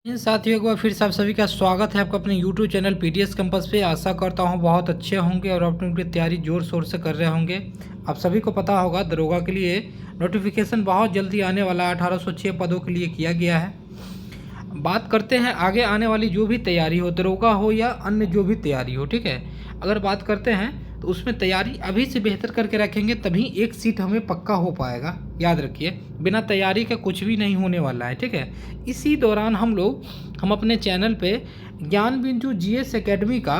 इन साथियों, एक बार फिर से आप सभी का स्वागत है आपका अपने YouTube चैनल पीडीएस कैंपस पे। आशा करता हूँ बहुत अच्छे होंगे और अपनी तैयारी जोर शोर से कर रहे होंगे। आप सभी को पता होगा दरोगा के लिए नोटिफिकेशन बहुत जल्दी आने वाला 1806 पदों के लिए किया गया है। बात करते हैं आगे आने वाली जो भी तैयारी हो, दरोगा हो या अन्य जो भी तैयारी हो, ठीक है। अगर बात करते हैं तो उसमें तैयारी अभी से बेहतर करके रखेंगे तभी एक सीट हमें पक्का हो पाएगा। याद रखिए, बिना तैयारी का कुछ भी नहीं होने वाला है, ठीक है। इसी दौरान हम अपने चैनल पे ज्ञान बिंदु जीएस एकेडमी का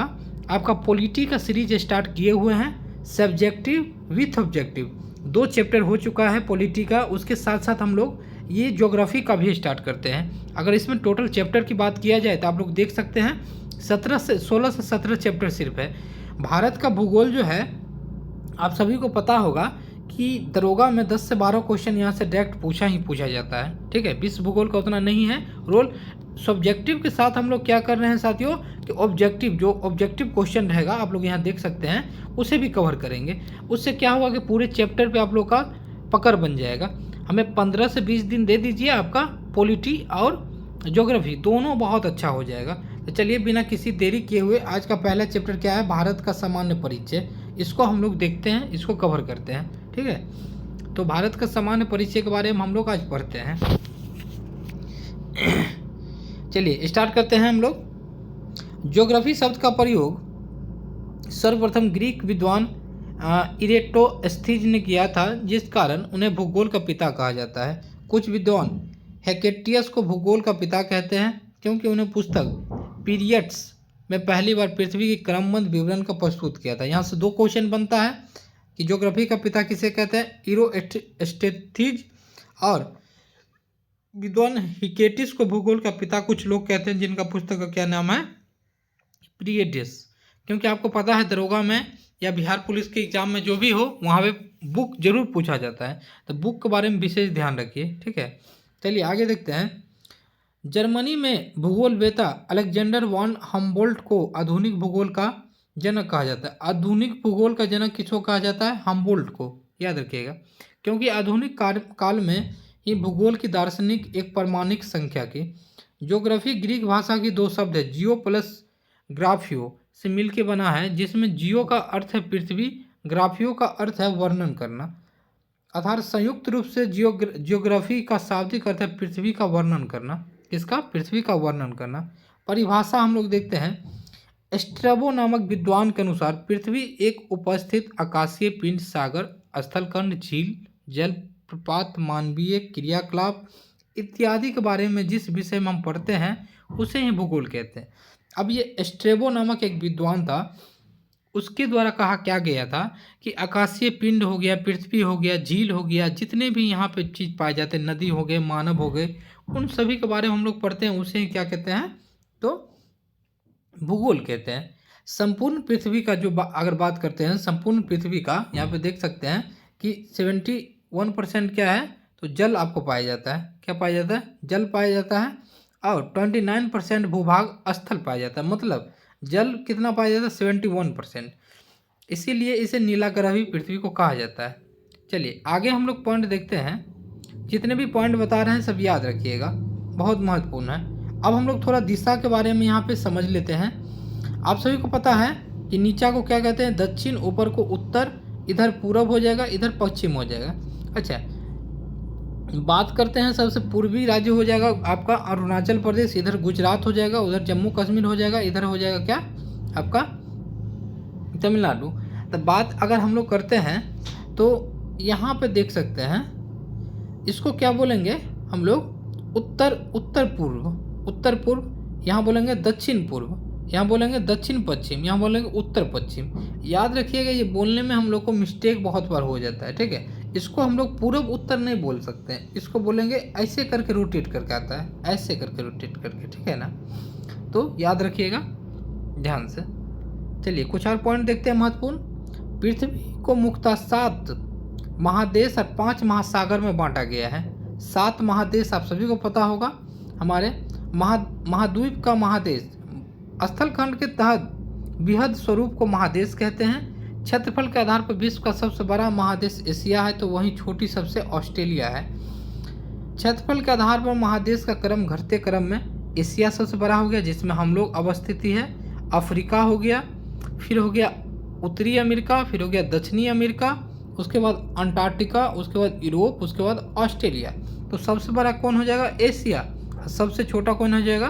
आपका पॉलिटी का सीरीज स्टार्ट किए हुए हैं। सब्जेक्टिव विथ ऑब्जेक्टिव 2 चैप्टर हो चुका है पॉलिटी का। उसके साथ साथ हम लोग ये ज्योग्राफी का भी स्टार्ट करते हैं। अगर इसमें टोटल चैप्टर की बात किया जाए तो आप लोग देख सकते हैं 16 से 17 चैप्टर सिर्फ है। भारत का भूगोल जो है, आप सभी को पता होगा कि दरोगा में 10 से 12 क्वेश्चन यहाँ से डायरेक्ट पूछा जाता है, ठीक है। विश्व भूगोल का उतना नहीं है रोल। सब्जेक्टिव के साथ हम लोग क्या कर रहे हैं साथियों कि ऑब्जेक्टिव क्वेश्चन रहेगा, आप लोग यहाँ देख सकते हैं, उसे भी कवर करेंगे। उससे क्या होगा कि पूरे चैप्टर पे आप लोग का पकड़ बन जाएगा। हमें 15 से 20 दिन दे दीजिए, आपका पॉलिटी और ज्योग्राफी दोनों बहुत अच्छा हो जाएगा। तो चलिए बिना किसी देरी किए हुए आज का पहला चैप्टर क्या है, भारत का सामान्य परिचय, इसको हम लोग देखते हैं, इसको कवर करते हैं, ठीक है। तो भारत का सामान्य परिचय के बारे में हम लोग आज पढ़ते हैं। चलिए स्टार्ट करते हैं हम लोग। ज्योग्राफी शब्द का प्रयोग सर्वप्रथम ग्रीक विद्वान इरेटोस्थीज ने किया था, जिस कारण उन्हें भूगोल का पिता कहा जाता है। कुछ विद्वान हेकेटियस को भूगोल का पिता कहते हैं क्योंकि उन्हें पुस्तक पीरियड्स में पहली बार पृथ्वी के क्रमबद्ध विवरण का प्रस्तुत किया था। यहाँ से 2 क्वेश्चन बनता है कि ज्योग्राफी का पिता किसे कहते हैं, इरोस्टेथीज, और विद्वान हिकेटिस को भूगोल का पिता कुछ लोग कहते हैं जिनका पुस्तक का क्या नाम है, पीरियड्स। क्योंकि आपको पता है दरोगा में या बिहार पुलिस के एग्जाम में जो भी हो वहाँ पे बुक जरूर पूछा जाता है, तो बुक के बारे में विशेष ध्यान रखिए, ठीक है। चलिए आगे देखते हैं। जर्मनी में भूगोलवेत्ता अलेक्जेंडर वॉन हम्बोल्ट को आधुनिक भूगोल का जनक कहा जाता है। आधुनिक भूगोल का जनक किसको कहा जाता है, हम्बोल्ट को, याद रखिएगा। क्योंकि आधुनिक काल में ही भूगोल की दार्शनिक एक प्रमाणिक संख्या की। ज्योग्राफी ग्रीक भाषा की 2 शब्द है, जियो प्लस ग्राफियो से मिलके बना है, जिसमें जियो का अर्थ है पृथ्वी, ग्राफियो का अर्थ है वर्णन करना। अर्थात संयुक्त रूप से जियोग्राफी का शाब्दिक अर्थ है पृथ्वी का वर्णन करना। किसका, पृथ्वी का वर्णन करना। परिभाषा हम लोग देखते हैं। स्ट्रैबो नामक विद्वान के अनुसार पृथ्वी एक उपस्थित आकाशीय पिंड, सागर, स्थलखंड, झील, जल प्रपात, मानवीय क्रियाकलाप इत्यादि के बारे में जिस विषय में हम पढ़ते हैं उसे ही भूगोल कहते हैं। अब ये स्ट्रैबो नामक एक विद्वान था, उसके द्वारा कहा क्या गया था कि आकाशीय पिंड हो गया, पृथ्वी हो गया, झील हो गया, जितने भी यहाँ पे चीज़ पाए जाते हैं, नदी हो गए, मानव हो गए, उन सभी के बारे में हम लोग पढ़ते हैं, उसे क्या कहते हैं, तो भूगोल कहते हैं। संपूर्ण पृथ्वी का जो अगर बात करते हैं संपूर्ण पृथ्वी का, यहाँ पे देख सकते हैं कि 71% क्या है, तो जल आपको पाया जाता है। क्या पाया जाता है, जल पाया जाता है। और 29% भूभाग स्थल पाया जाता है। मतलब जल कितना पाया जाता है, 71%। इसीलिए इसे नीला ग्रह भी पृथ्वी को कहा जाता है। चलिए आगे हम लोग पॉइंट देखते हैं। जितने भी पॉइंट बता रहे हैं सब याद रखिएगा, बहुत महत्वपूर्ण है। अब हम लोग थोड़ा दिशा के बारे में यहाँ पे समझ लेते हैं। आप सभी को पता है कि नीचा को क्या कहते हैं, दक्षिण, ऊपर को उत्तर, इधर पूरब हो जाएगा, इधर पश्चिम हो जाएगा। अच्छा, बात करते हैं सबसे पूर्वी राज्य हो जाएगा आपका अरुणाचल प्रदेश, इधर गुजरात हो जाएगा, उधर जम्मू कश्मीर हो जाएगा, इधर हो जाएगा क्या आपका तमिलनाडु। तो बात अगर हम लोग करते हैं तो यहाँ पे देख सकते हैं, इसको क्या बोलेंगे हम लोग, उत्तर पूर्व, यहाँ बोलेंगे दक्षिण पूर्व, यहाँ बोलेंगे दक्षिण पश्चिम, यहाँ बोलेंगे उत्तर पश्चिम। याद रखिएगा ये बोलने में हम लोग को मिस्टेक बहुत बार हो जाता है, ठीक है। इसको हम लोग पूर्व उत्तर नहीं बोल सकते हैं, इसको बोलेंगे ऐसे करके रोटेट करके आता है, ऐसे करके रोटेट करके, ठीक है ना। तो याद रखिएगा ध्यान से। चलिए कुछ और पॉइंट देखते हैं महत्वपूर्ण। पृथ्वी को मुख्यतः 7 महादेश और 5 महासागर में बांटा गया है। 7 महादेश आप सभी को पता होगा, हमारे महाद्वीप का महादेश, स्थलखंड के तहत बृहद स्वरूप को महादेश कहते हैं। क्षेत्रफल के आधार पर विश्व का सबसे बड़ा महादेश एशिया है, तो वहीं छोटी सबसे ऑस्ट्रेलिया है। क्षेत्रफल के आधार पर महादेश का क्रम घटते क्रम में एशिया सबसे बड़ा हो गया जिसमें हम लोग अवस्थित ही है, अफ्रीका हो गया, फिर हो गया उत्तरी अमेरिका, फिर हो गया दक्षिणी अमेरिका, उसके बाद अंटार्कटिका, उसके बाद यूरोप, उसके बाद ऑस्ट्रेलिया। तो सबसे बड़ा कौन हो जाएगा? एशिया। सबसे छोटा कौन हो जाएगा?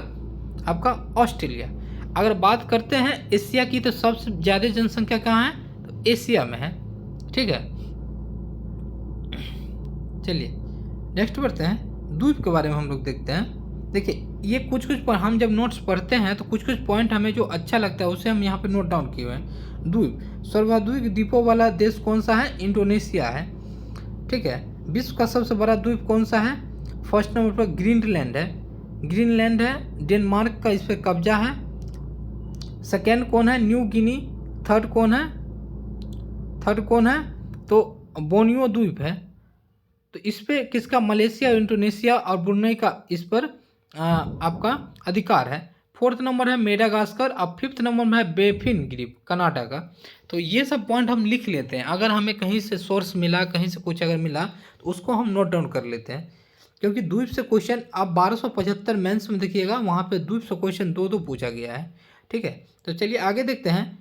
आपका ऑस्ट्रेलिया। अगर बात करते हैं एशिया की तो सबसे ज़्यादा जनसंख्या कहाँ है? तो एशिया में है। ठीक है, चलिए नेक्स्ट बढ़ते हैं, द्वीप के बारे में हम लोग देखते हैं। देखिए ये कुछ हम जब नोट्स पढ़ते हैं तो कुछ पॉइंट हमें जो अच्छा लगता है उसे हम यहाँ पे नोट डाउन किए हुए हैं। द्वीप, सर्वाधिक द्वीपों वाला देश कौन सा है? इंडोनेशिया है। ठीक है, विश्व का सबसे बड़ा द्वीप कौन सा है? फर्स्ट नंबर पर ग्रीनलैंड है, ग्रीनलैंड है। डेनमार्क का इस पर कब्जा है। सेकेंड कौन है? New Guinea. थर्ड कौन है? तो बोर्नियो द्वीप है। तो इस पे किसका? मलेशिया, इंडोनेशिया और ब्रुनई का इस पर आपका अधिकार है। फोर्थ नंबर है मेडागास्कर और फिफ्थ नंबर में है बेफिन द्वीप, कनाडा का। तो ये सब पॉइंट हम लिख लेते हैं, अगर हमें कहीं से सोर्स मिला, कहीं से कुछ अगर मिला तो उसको हम नोट डाउन कर लेते हैं, क्योंकि द्वीप से क्वेश्चन आप 1275 मेंस में देखिएगा, वहाँ पे द्वीप से क्वेश्चन दो पूछा गया है। ठीक है, तो चलिए आगे देखते हैं।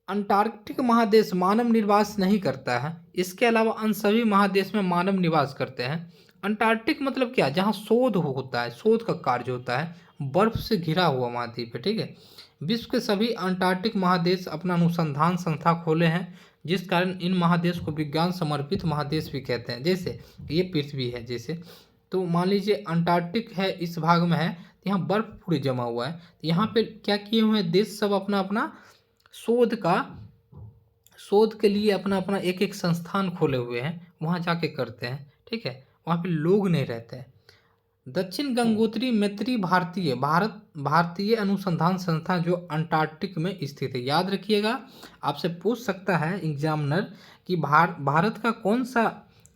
अंटार्कटिक महादेश मानव निवास नहीं करता है, इसके अलावा अन्य सभी महादेश में मानव निवास करते हैं। अंटार्कटिक मतलब क्या? जहाँ शोध होता है, शोध का कार्य होता है, बर्फ से घिरा हुआ महाद्वीप है। ठीक है, विश्व के सभी अंटार्कटिक महादेश अपना अनुसंधान संस्था खोले हैं, जिस कारण इन महादेश को विज्ञान समर्पित महादेश भी कहते हैं। जैसे ये पृथ्वी है, जैसे तो मान लीजिए अंटार्कटिक है, इस भाग में है, यहाँ बर्फ पूरी जमा हुआ है, यहाँ पे क्या किए हुए हैं देश सब अपना अपना शोध के लिए अपना अपना एक एक संस्थान खोले हुए हैं, वहाँ जाके करते हैं। ठीक है, वहाँ पे लोग नहीं रहते हैं। दक्षिण गंगोत्री मैत्री भारतीय अनुसंधान संस्थान जो अंटार्कटिक में स्थित है। याद रखिएगा, आपसे पूछ सकता है एग्जामिनर कि भारत का कौन सा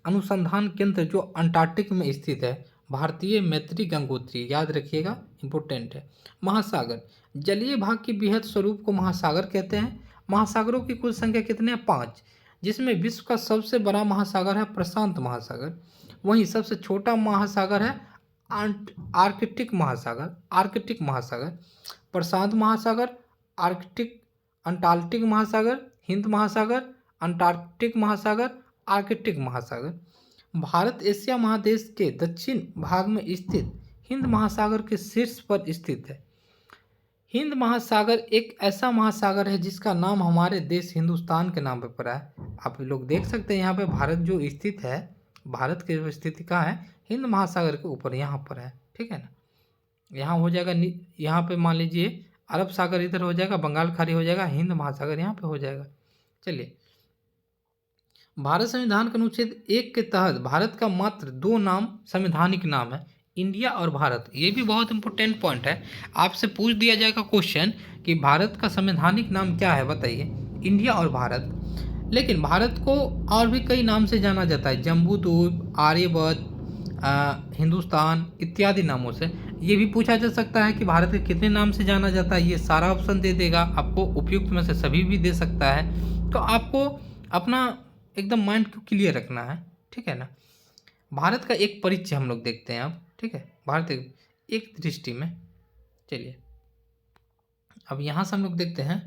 अनुसंधान केंद्र जो अंटार्कटिक में स्थित है? भारतीय मैत्री गंगोत्री, याद रखिएगा, इंपॉर्टेंट है। महासागर, जलीय भाग के बृहद स्वरूप को महासागर कहते हैं। महासागरों की कुल संख्या कितने हैं? 5, जिसमें विश्व का सबसे बड़ा महासागर है प्रशांत महासागर, वहीं सबसे छोटा महासागर है आर्कटिक महासागर, प्रशांत महासागर, अंटार्कटिक महासागर, हिंद महासागर, अंटार्कटिक महासागर, आर्कटिक महासागर। भारत एशिया महादेश के दक्षिण भाग में स्थित हिंद महासागर के शीर्ष पर स्थित है। हिंद महासागर एक ऐसा महासागर है जिसका नाम हमारे देश हिंदुस्तान के नाम पर पड़ा है। आप लोग देख सकते हैं यहाँ पे भारत जो स्थित है, भारत की स्थिति कहाँ है? हिंद महासागर के ऊपर, यहाँ पर है। ठीक है ना, यहाँ हो जाएगा, यहाँ पे मान लीजिए अरब सागर इधर हो जाएगा, बंगाल खाड़ी हो जाएगा, हिंद महासागर यहाँ पे हो जाएगा। चलिए, भारत संविधान के अनुच्छेद 1 के तहत भारत का मात्र 2 नाम संवैधानिक नाम है, इंडिया और भारत। ये भी बहुत इंपॉर्टेंट पॉइंट है, आपसे पूछ दिया जाएगा क्वेश्चन कि भारत का संवैधानिक नाम क्या है, बताइए। इंडिया और भारत। लेकिन भारत को और भी कई नाम से जाना जाता है, जम्बूद्वीप, आर्यभट्ट, हिंदुस्तान इत्यादि नामों से। ये भी पूछा जा सकता है कि भारत के कितने नाम से जाना जाता है, ये सारा ऑप्शन दे देगा आपको, उपयुक्त में से सभी भी दे सकता है। तो आपको अपना एकदम माइंड को क्लियर रखना है। ठीक है ना, भारत का एक परिचय हम लोग देखते हैं अब। ठीक है, भारत एक दृष्टि में। चलिए अब यहाँ से हम लोग देखते हैं,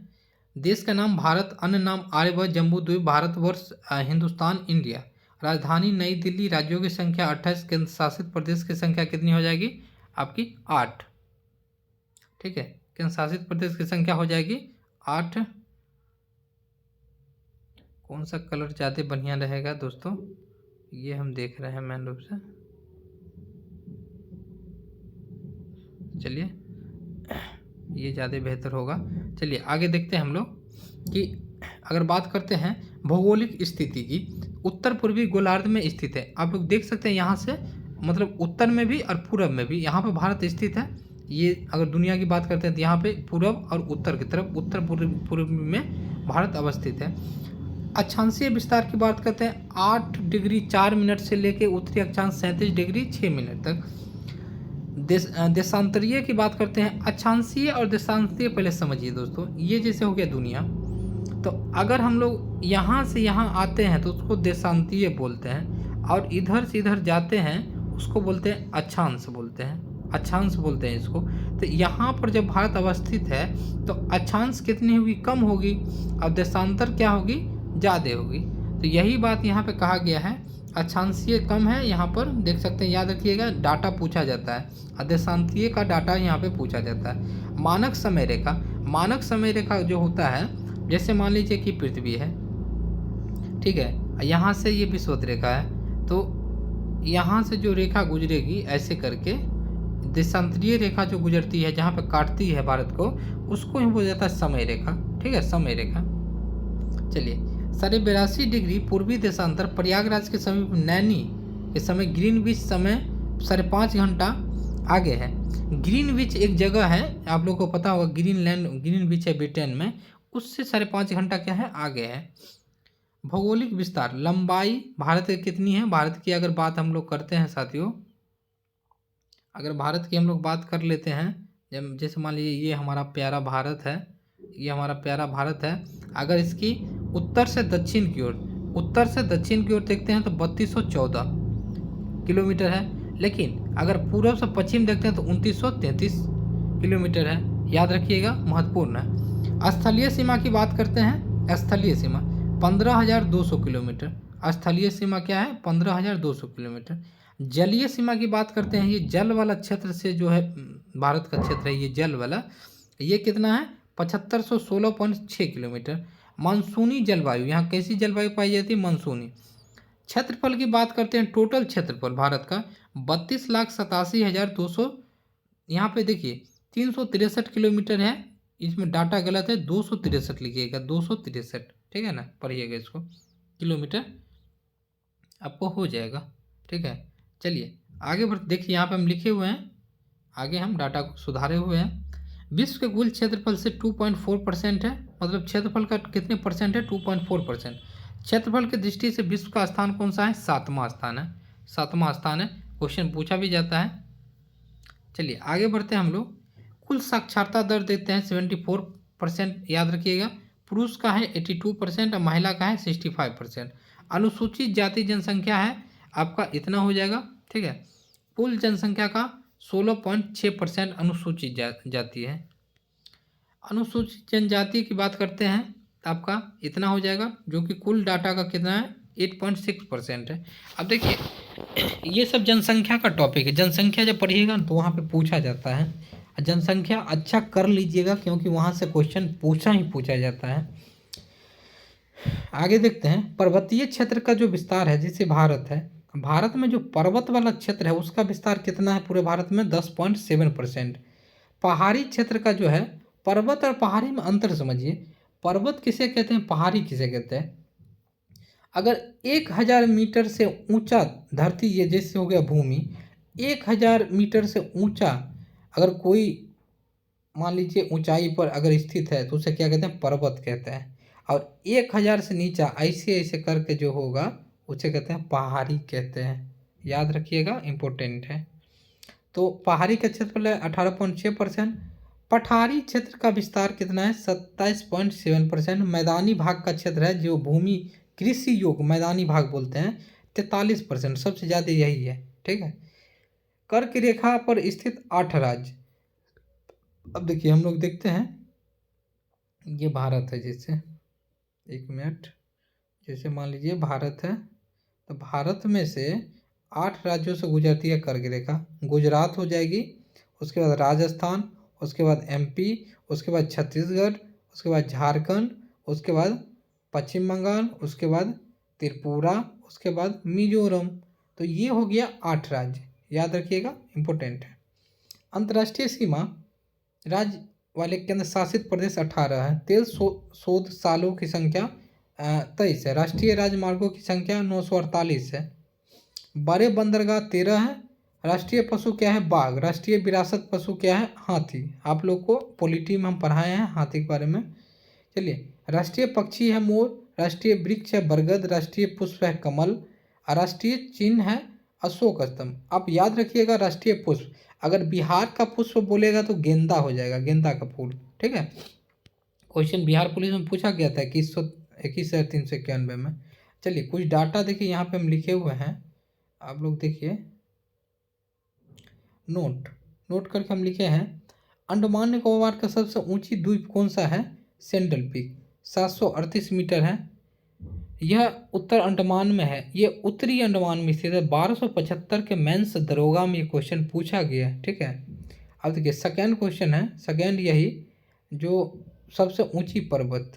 देश का नाम भारत, अन्य नाम आर्यभट्ट, जम्बूद्वीप, भारतवर्ष, हिंदुस्तान, इंडिया। राजधानी नई दिल्ली, राज्यों की संख्या 28, केंद्र शासित प्रदेश की संख्या कितनी हो जाएगी? आपकी 8। ठीक है, केंद्र शासित प्रदेश की संख्या हो जाएगी 8। कौन सा कलर ज़्यादा बढ़िया रहेगा दोस्तों, ये हम देख रहे हैं मेन रूप से। चलिए ये ज़्यादा बेहतर होगा। चलिए आगे देखते हैं हम लोग कि अगर बात करते हैं भौगोलिक स्थिति की, उत्तर पूर्वी गोलार्ध में स्थित है। आप लोग देख सकते हैं यहाँ से, मतलब उत्तर में भी और पूरब में भी यहाँ पे भारत स्थित है। ये अगर दुनिया की बात करते हैं तो यहाँ पे पूरब और उत्तर की तरफ, उत्तर पूर्व में भारत अवस्थित है। अक्षांशीय विस्तार की बात करते हैं, 8 डिग्री 4 मिनट से लेकर उत्तरी अक्षांश 37 डिग्री 6 मिनट तक। देशांतरीय की बात करते हैं, अक्षांशीय और देशांतरीय पहले समझिए दोस्तों। ये जैसे हो गया दुनिया, तो अगर हम लोग यहाँ से यहाँ आते हैं तो उसको देशांतरीय बोलते हैं, और इधर से इधर जाते हैं उसको बोलते हैं अक्षांश बोलते हैं। अक्षांश बोलते हैं इसको। तो यहाँ पर जब भारत अवस्थित है तो अक्षांश कितनी होगी, कम होगी, और देशांतर क्या होगी, ज़्यादा होगी। तो यही बात यहाँ पे कहा गया है, अक्षांशीय कम है, यहाँ पर देख सकते हैं, याद रखिएगा डाटा पूछा जाता है, और देशांतीय का डाटा यहाँ पे पूछा जाता है। मानक समय रेखा, मानक समय रेखा जो होता है, जैसे मान लीजिए कि पृथ्वी है, ठीक है, यहाँ से ये विषुवत रेखा है, तो यहाँ से जो रेखा गुजरेगी ऐसे करके, देशांतरीय रेखा जो गुजरती है जहाँ पे काटती है भारत को, उसको ही बोला जाता है समय रेखा, ठीक है, समय रेखा। चलिए, 82.5 डिग्री पूर्वी देशांतर प्रयागराज के समीप नैनी के समय ग्रीनविच समय 5.5 घंटा आगे है। ग्रीनविच एक जगह है, आप लोगों को पता होगा, ग्रीनविच है ब्रिटेन में, उससे 5.5 घंटा क्या है, आगे है। भौगोलिक विस्तार, लंबाई भारत की कितनी है, भारत की अगर बात हम लोग करते हैं साथियों, अगर भारत की हम लोग बात कर लेते हैं, जब जैसे मान लीजिए ये हमारा प्यारा भारत है, ये हमारा प्यारा भारत है, अगर इसकी उत्तर से दक्षिण की ओर, उत्तर से दक्षिण की ओर देखते हैं तो 3214 किलोमीटर है, लेकिन अगर पूर्व से पश्चिम देखते हैं तो 2933 किलोमीटर है। याद रखिएगा, महत्वपूर्ण है। स्थलीय सीमा की बात करते हैं, स्थलीय सीमा 15,200 किलोमीटर, स्थलीय सीमा क्या है, 15,200 किलोमीटर। जलीय सीमा की बात करते हैं, ये जल वाला क्षेत्र से जो है भारत का क्षेत्र है, ये जल वाला, ये कितना है, 7516.6 किलोमीटर। मानसूनी जलवायु, यहाँ कैसी जलवायु पाई जाती है, मानसूनी। क्षेत्रफल की बात करते हैं, टोटल क्षेत्रफल भारत का 32,87,200, यहाँ पे देखिए 363 किलोमीटर है, इसमें डाटा गलत है, 263 लिखिएगा, 263, ठीक है ना, पढ़िएगा इसको, किलोमीटर आपको हो जाएगा, ठीक है। चलिए आगे बढ़, देखिए यहाँ पे हम लिखे हुए हैं, आगे हम डाटा को सुधारे हुए हैं। विश्व के कुल क्षेत्रफल से 2.4% है, मतलब क्षेत्रफल का कितने परसेंट है, 2.4%। क्षेत्रफल की दृष्टि से विश्व का स्थान कौन सा है, 7वां स्थान है, 7वां स्थान है, क्वेश्चन पूछा भी जाता है। चलिए आगे बढ़ते हैं हम लोग। कुल साक्षरता दर देते हैं 74%, याद रखिएगा, पुरुष का है 82% और महिला का है 65%। अनुसूचित जाति जनसंख्या है आपका इतना हो जाएगा, ठीक है। कुल जनसंख्या का 16.6% अनुसूचित जाति है। अनुसूचित जनजाति की बात करते हैं तो आपका इतना हो जाएगा, जो कि कुल डाटा का कितना है, 8.6% है। अब देखिए ये सब जनसंख्या का टॉपिक है, जनसंख्या जब पढ़िएगा तो वहाँ पे पूछा जाता है, जनसंख्या अच्छा कर लीजिएगा क्योंकि वहाँ से क्वेश्चन पूछा जाता है। आगे देखते हैं, पर्वतीय क्षेत्र का जो विस्तार है, जैसे भारत है, भारत में जो पर्वत वाला क्षेत्र है उसका विस्तार कितना है पूरे भारत में, 10.7%। पहाड़ी क्षेत्र का जो है, पर्वत और पहाड़ी में अंतर समझिए, पर्वत किसे कहते हैं, पहाड़ी किसे कहते हैं। अगर 1000 मीटर से ऊंचा धरती, ये जैसे हो गया भूमि, 1000 मीटर से ऊंचा अगर कोई मान लीजिए ऊंचाई पर अगर स्थित है तो उसे क्या कहते हैं, पर्वत कहते हैं। और 1000 से नीचा ऐसे ऐसे करके जो होगा उसे कहते हैं पहाड़ी कहते हैं, याद रखिएगा, इम्पोर्टेंट है। तो पहाड़ी का क्षेत्रफल है 18.6%। पठारी क्षेत्र का विस्तार कितना है, 27.7%। मैदानी भाग का क्षेत्र है, जो भूमि कृषि योग्य मैदानी भाग बोलते हैं, 43%, सबसे ज़्यादा यही है, ठीक है। कर्क रेखा पर स्थित 8 राज्य, अब देखिए हम लोग देखते हैं, ये भारत है, जैसे एक मिनट, जैसे मान लीजिए भारत है, तो भारत में से 8 राज्यों से गुजरती है कर्क रेखा। गुजरात हो जाएगी, उसके बाद राजस्थान, उसके बाद एमपी, उसके बाद छत्तीसगढ़, उसके बाद झारखंड, उसके बाद पश्चिम बंगाल, उसके बाद त्रिपुरा, उसके बाद मिजोरम। तो ये हो गया 8 राज्य, याद रखिएगा, इम्पोर्टेंट है। अंतर्राष्ट्रीय सीमा, राज्य वाले केंद्र शासित प्रदेश 18 है। तेल शोध सालों की संख्या 23 है। राष्ट्रीय राजमार्गों की संख्या 948 है। बड़े बंदरगाह 13 है। राष्ट्रीय पशु क्या है, बाघ। राष्ट्रीय विरासत पशु क्या है, हाथी। आप लोग को पॉलिटी में हम पढ़ाए हैं हाथी के बारे में। चलिए, राष्ट्रीय पक्षी है मोर, राष्ट्रीय वृक्ष है बरगद, राष्ट्रीय पुष्प है कमल, राष्ट्रीय चिन्ह है अशोक स्तंभ। आप याद रखिएगा, राष्ट्रीय पुष्प, अगर बिहार का पुष्प बोलेगा तो गेंदा हो जाएगा, गेंदा का फूल, ठीक है। क्वेश्चन बिहार पुलिस में पूछा गया था 21,391 में। चलिए कुछ डाटा देखिए यहाँ पे हम लिखे हुए हैं, आप लोग देखिए, नोट। नोट करके हम लिखे हैं। अंडमान निकोबार का सबसे ऊंची द्वीप कौन सा है? सेंट्रल पीक, 738 मीटर है। यह उत्तर अंडमान में है, ये उत्तरी अंडमान में स्थित है। 1275 के मेंस दरोगा में ये क्वेश्चन पूछा गया है, ठीक है। अब देखिए सेकेंड क्वेश्चन है, सेकेंड यही, जो सबसे ऊंची पर्वत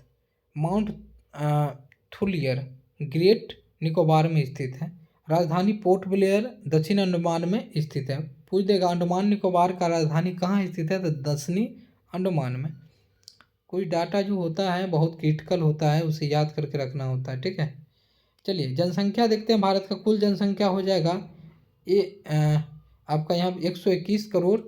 माउंट थुलियर ग्रेट निकोबार में स्थित है। राजधानी पोर्ट ब्लेयर दक्षिण अंडमान में स्थित है। पूछ देगा अंडमान निकोबार का राजधानी कहाँ स्थित है, तो दक्षिणी अंडमान में। कोई डाटा जो होता है बहुत क्रिटिकल होता है, उसे याद करके रखना होता है, ठीक है। चलिए जनसंख्या देखते हैं। भारत का कुल जनसंख्या हो जाएगा ये आपका यहाँ 121 करोड़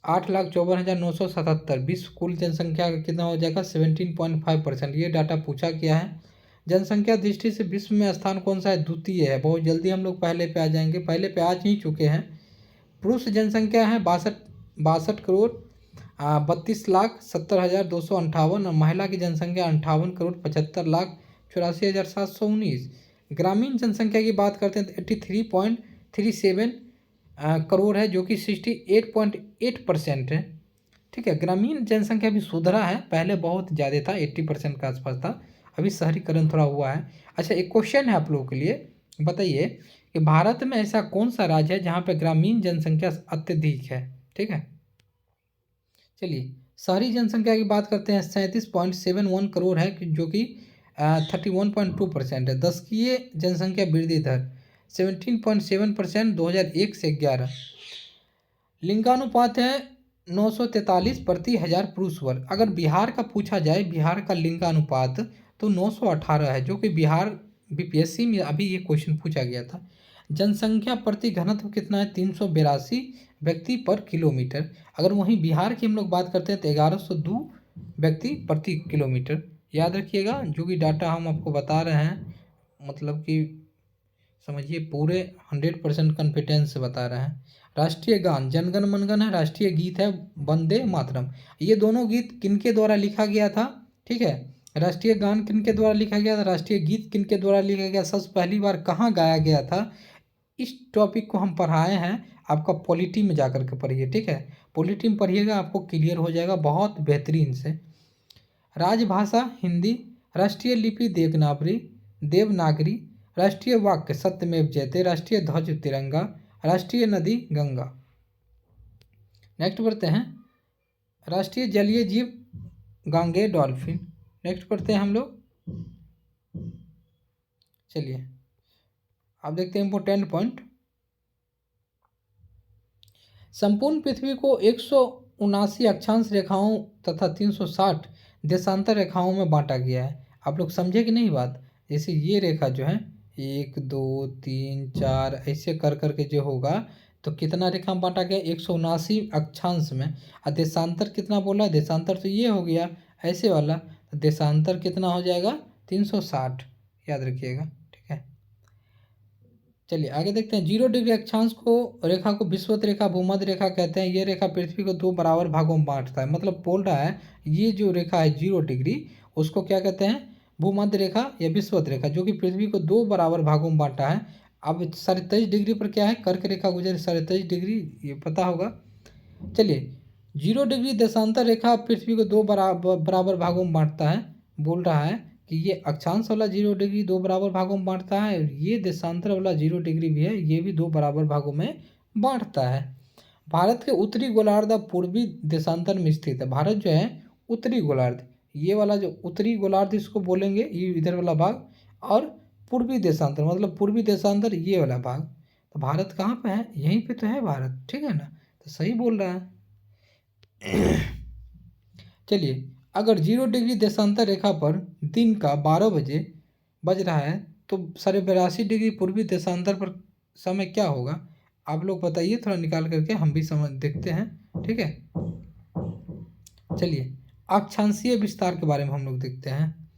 8,54,977। विश्व कुल जनसंख्या का कितना हो जाएगा? 17.5%। ये डाटा पूछा गया है। जनसंख्या दृष्टि से विश्व में स्थान कौन सा है? द्वितीय है। बहुत जल्दी हम लोग पहले पे आ जाएंगे, पहले पे आ ही चुके हैं। पुरुष जनसंख्या है 62 करोड़ 32,70,258 और महिला की जनसंख्या 58 करोड़ 75,84,719। ग्रामीण जनसंख्या की बात करते हैं तो 83.37 करोड़ है, जो कि 68.8% है, ठीक है। ग्रामीण जनसंख्या भी सुधरा है, पहले बहुत ज़्यादा था, 80% के आसपास था, अभी शहरीकरण थोड़ा हुआ है। अच्छा एक क्वेश्चन है आप लोगों के लिए, बताइए कि भारत में ऐसा कौन सा राज्य है जहाँ पे ग्रामीण जनसंख्या अत्यधिक है, ठीक है। चलिए शहरी जनसंख्या की बात करते हैं। 37.71 करोड़ है, जो कि 31.2% है। दशकीय जनसंख्या वृद्धि दर 17.7% 2001 से 11। लिंगानुपात है 943 प्रति हजार पुरुष वर्ग। अगर बिहार का पूछा जाए, बिहार का लिंगानुपात तो 918 है, जो कि बिहार बीपीएससी में अभी ये क्वेश्चन पूछा गया था। जनसंख्या प्रति घनत्व कितना है? 382 व्यक्ति पर किलोमीटर। अगर वहीं बिहार की हम लोग बात करते हैं तो 1102 व्यक्ति प्रति किलोमीटर। याद रखिएगा, जो कि डाटा हम आपको बता रहे हैं, मतलब कि समझिए पूरे 100% कॉन्फिडेंस से बता रहे हैं। राष्ट्रीय गान जनगण मनगण है, राष्ट्रीय गीत है वंदे मातरम। ये दोनों गीत किनके द्वारा लिखा गया था, ठीक है। राष्ट्रीय गान किनके द्वारा लिखा गया था, राष्ट्रीय गीत किनके द्वारा लिखा गया, सबसे पहली बार कहाँ गाया गया था, इस टॉपिक को हम पढ़ाए हैं। आपका पॉलिटी में जाकर के पढ़िए, ठीक है। पॉलिटी में पढ़िएगा, आपको क्लियर हो जाएगा बहुत बेहतरीन से। राजभाषा हिंदी, राष्ट्रीय लिपि देवनागरी, राष्ट्रीय वाक्य सत्यमेव जयते, राष्ट्रीय ध्वज तिरंगा, राष्ट्रीय नदी गंगा। नेक्स्ट पढ़ते हैं, राष्ट्रीय जलीय जीव गांगे डॉल्फिन। नेक्स्ट पढ़ते हैं हम लोग। चलिए आप देखते हैं इंपोर्टेंट पॉइंट। संपूर्ण पृथ्वी को 179 अक्षांश रेखाओं तथा 360 देशांतर रेखाओं में बांटा गया है। आप लोग समझे कि नहीं बात? जैसे ये रेखा जो है 1 2 3 4 ऐसे कर करके जो होगा, तो कितना रेखा में बांटा गया? 179 अक्षांश में। और देशांतर कितना बोला? देशांतर तो ये हो गया ऐसे वाला, तो देशांतर कितना हो जाएगा? 360, याद रखिएगा, ठीक है। चलिए आगे देखते हैं। 0 डिग्री अक्षांश को रेखा को विषुवत रेखा भूमध्य रेखा कहते हैं। ये रेखा पृथ्वी को 2 बराबर भागों में बांटता है। मतलब बोल रहा है ये जो रेखा है 0 डिग्री, उसको क्या कहते हैं? भूमध्य रेखा या विषुवत रेखा, जो कि पृथ्वी को 2 बराबर भागों में बांटा है। अब 23.5 डिग्री पर क्या है? कर्क रेखा गुजर 23.5 डिग्री, ये पता होगा। चलिए 0 डिग्री देशांतर रेखा पृथ्वी को 2 बराबर भागों में बांटता है। बोल रहा है कि ये अक्षांश वाला 0 डिग्री 2 बराबर भागों में बांटता है, और ये देशांतर वाला 0 डिग्री भी है, ये भी 2 बराबर भागों में बांटता है। भारत के उत्तरी गोलार्ध पूर्वी देशांतर में स्थित है। भारत जो है उत्तरी गोलार्ध, ये वाला जो उत्तरी गोलार्ध इसको बोलेंगे, ये इधर वाला भाग, और पूर्वी देशांतर मतलब पूर्वी देशांतर ये वाला भाग। तो भारत कहाँ पे है? यहीं पे तो है भारत, ठीक है ना, तो सही बोल रहा है। चलिए अगर 0 डिग्री देशांतर रेखा पर दिन का 12 बजे बज रहा है, तो 82.5 डिग्री पूर्वी देशांतर पर समय क्या होगा? आप लोग बताइए, थोड़ा निकाल करके हम भी समझ देखते हैं, ठीक है। चलिए अक्षांशीय विस्तार के बारे में हम लोग देखते हैं।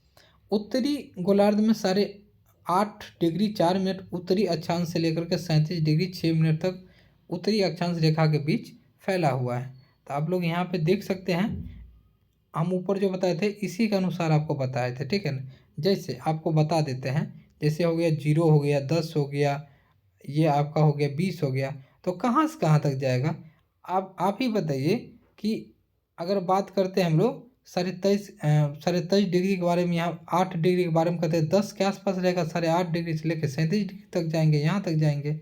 उत्तरी गोलार्ध में 8.5 डिग्री 4 मिनट उत्तरी अक्षांश से लेकर के 37 डिग्री 6 मिनट तक उत्तरी अक्षांश रेखा के बीच फैला हुआ है। तो आप लोग यहाँ पे देख सकते हैं, हम ऊपर जो बताए थे इसी के अनुसार आपको बताए थे, ठीक है ना। जैसे आपको बता देते हैं, जैसे हो गया 0 हो गया, 10 हो गया, ये आपका हो गया 20 हो गया, तो कहाँ से कहाँ तक जाएगा? आप ही बताइए कि अगर बात करते हैं हम लोग 23.5 डिग्री के बारे में, यहाँ 8 डिग्री के बारे में कहते हैं, 10 के आसपास रहेगा, 8.5 डिग्री से लेकर 37 डिग्री तक जाएंगे, यहाँ तक जाएंगे।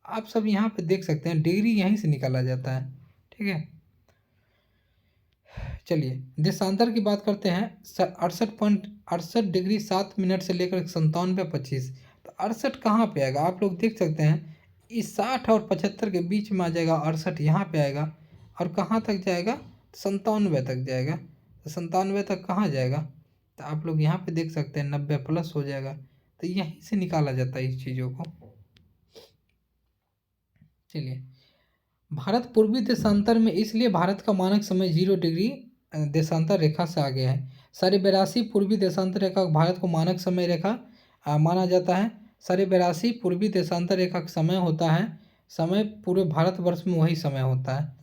आप सब यहाँ पे देख सकते हैं डिग्री यहीं से निकाला जाता है। ठीक है, चलिए देशांतर की बात करते हैं। 68.68 डिग्री 7 मिनट से लेकर 97.25। तो 68 कहाँ पे आएगा, आप लोग देख सकते हैं इस 60 और 75 के बीच में आ जाएगा। 68 यहाँ पे आएगा और कहाँ तक जाएगा, 97 तक जाएगा। तो 97 तक कहाँ जाएगा, तो आप लोग यहाँ पे देख सकते हैं 90 प्लस हो जाएगा। तो यहीं से निकाला जाता है इस चीज़ों को। चलिए, भारत पूर्वी देशांतर में, इसलिए भारत का मानक समय 0 डिग्री देशांतर रेखा से आगे है। 82 पूर्वी देशांतर रेखा भारत को मानक समय रेखा माना जाता है। 82 पूर्वी देशांतर रेखा का समय होता है, समय पूरे भारतवर्ष में वही समय होता है।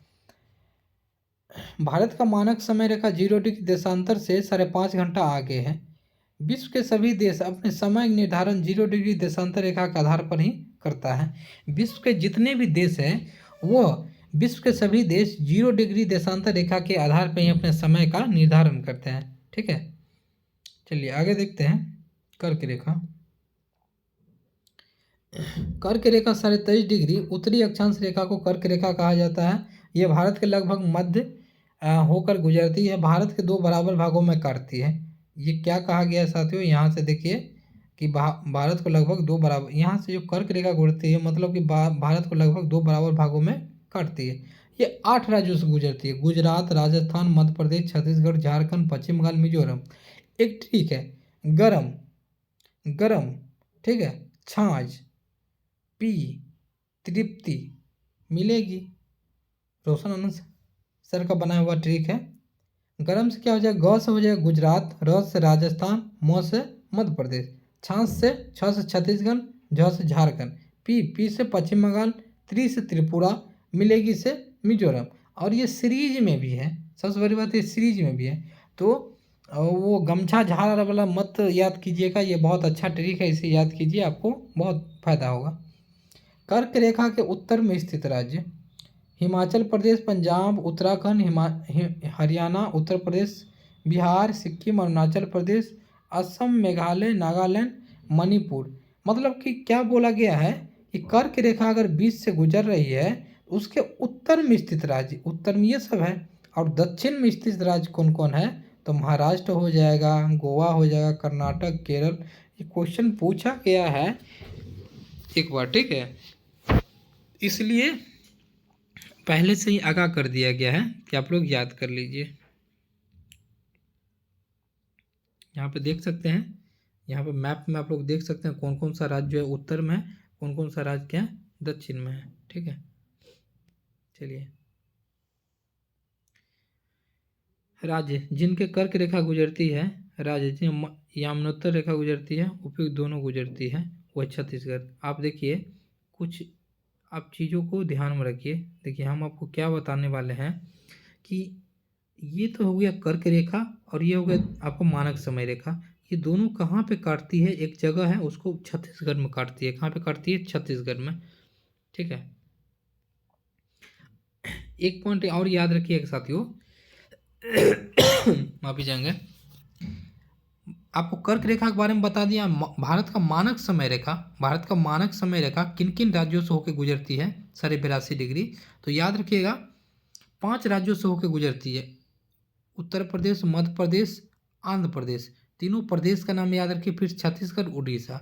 भारत का मानक समय रेखा 0 डिग्री देशांतर से 5.5 घंटा आगे है। विश्व के सभी देश अपने समय निर्धारण 0 डिग्री देशांतर रेखा के आधार पर ही करता है। विश्व के जितने भी देश हैं वो विश्व के सभी देश 0 डिग्री देशांतर रेखा के आधार पर ही अपने समय का निर्धारण करते हैं। ठीक है, चलिए आगे देखते हैं। कर्क रेखा, कर्क रेखा 23.5 डिग्री उत्तरी अक्षांश रेखा को कर्क रेखा कहा जाता है। यह भारत के लगभग मध्य होकर गुजरती है, भारत के 2 बराबर भागों में काटती है। ये क्या कहा गया है साथियों, यहाँ से देखिए कि भारत को लगभग 2 बराबर, यहाँ से जो कर्क रेखा गुजरती है मतलब कि भारत को लगभग 2 बराबर भागों में काटती है। ये 8 राज्यों से गुजरती है, गुजरात, राजस्थान, मध्य प्रदेश, छत्तीसगढ़, झारखंड, पश्चिम बंगाल, मिजोरम। एक ठीक है, गरम गरम, ठीक है, छाछ, पी, तृप्ति मिलेगी। रोशन आनंद सर का बनाया हुआ ट्रिक है। गरम से क्या हो जाएगा, ग से हो जाएगा गुजरात, र से राजस्थान, म से मध्य प्रदेश, छ से छत्तीसगढ़, झ से झारखंड, पी से पश्चिम बंगाल, से त्रिपुरा, मिलेगी से मिजोरम। और ये सीरीज में भी है, सबसे बड़ी बात ये सीरीज में भी है। तो वो गमछा झाड़ वाला मत याद कीजिएगा, ये बहुत अच्छा ट्रिक है, इसे याद कीजिए, आपको बहुत फायदा होगा। कर्क रेखा के उत्तर में स्थित राज्य, हिमाचल प्रदेश, पंजाब, उत्तराखंड, हरियाणा, उत्तर प्रदेश, बिहार, सिक्किम, अरुणाचल प्रदेश, असम, मेघालय, नागालैंड, मणिपुर। मतलब कि क्या बोला गया है कि कर्क रेखा अगर बीच से गुजर रही है तो उसके उत्तर में स्थित राज्य, उत्तर में ये सब है, और दक्षिण में स्थित राज्य कौन कौन है, तो महाराष्ट्र हो जाएगा, गोवा हो जाएगा, कर्नाटक, केरल। ये क्वेश्चन पूछा गया है एक बार, ठीक है, इसलिए पहले से ही आगाह कर दिया गया है कि आप लोग याद कर लीजिए। यहाँ पे देख सकते हैं, यहाँ पे मैप में आप लोग देख सकते हैं कौन कौन सा राज्य जो है उत्तर में है, कौन कौन सा राज्य क्या है दक्षिण में है। ठीक है, चलिए, राज्य जिनके कर्क रेखा गुजरती है, राज्य जिन यामनोत्तर रेखा गुजरती है, उपयुक्त दोनों गुजरती है, वह छत्तीसगढ़। आप देखिए कुछ आप चीज़ों को ध्यान में रखिए। देखिए हम आपको क्या बताने वाले हैं कि ये तो हो गया कर्क रेखा और ये हो गया आपको मानक समय रेखा। ये दोनों कहाँ पे काटती है, एक जगह है उसको छत्तीसगढ़ में काटती है। कहाँ पे काटती है, छत्तीसगढ़ में। ठीक है, एक पॉइंट और याद रखिएगा साथियों, माफी चाहेंगे, आपको कर्क रेखा के बारे में बता दिया। भारत का मानक समय रेखा, भारत का मानक समय रेखा किन किन राज्यों से होकर गुजरती है, 82.5 डिग्री। तो याद रखिएगा 5 राज्यों से होकर गुजरती है, उत्तर प्रदेश, मध्य प्रदेश, आंध्र प्रदेश। तीनों प्रदेश का नाम याद रखिए, फिर छत्तीसगढ़, उड़ीसा।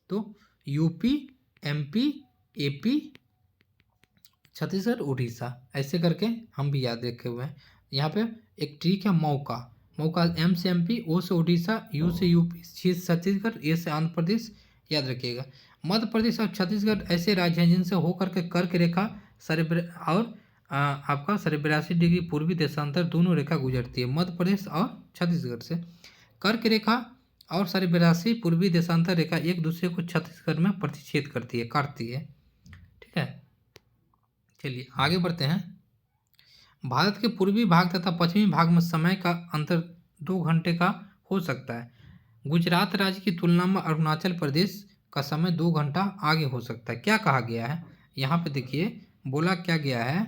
तो UP, MP, AP, Chhattisgarh, Orissa, ऐसे करके हम भी याद रखे हुए हैं। यहाँ पे एक ट्रिक है मौका, मौका एम से एमपी, ओ से उड़ीसा, यू से यूपी, सी से छत्तीसगढ़, ए से आंध्र प्रदेश, याद रखिएगा। मध्य प्रदेश और छत्तीसगढ़ ऐसे राज्य हैं जिनसे होकर के कर्क रेखा और आपका 82 डिग्री पूर्वी देशांतर दोनों रेखा गुजरती है, मध्य प्रदेश और छत्तीसगढ़ से। कर्क रेखा और 82 पूर्वी देशांतर रेखा एक दूसरे को छत्तीसगढ़ में प्रतिच्छेद करती है, काटती है। ठीक है, चलिए आगे बढ़ते हैं। भारत के पूर्वी भाग तथा पश्चिमी भाग में समय का अंतर 2 घंटे का हो सकता है। गुजरात राज्य की तुलना में अरुणाचल प्रदेश का समय 2 घंटा आगे हो सकता है। क्या कहा गया है यहाँ पे देखिए, बोला क्या गया है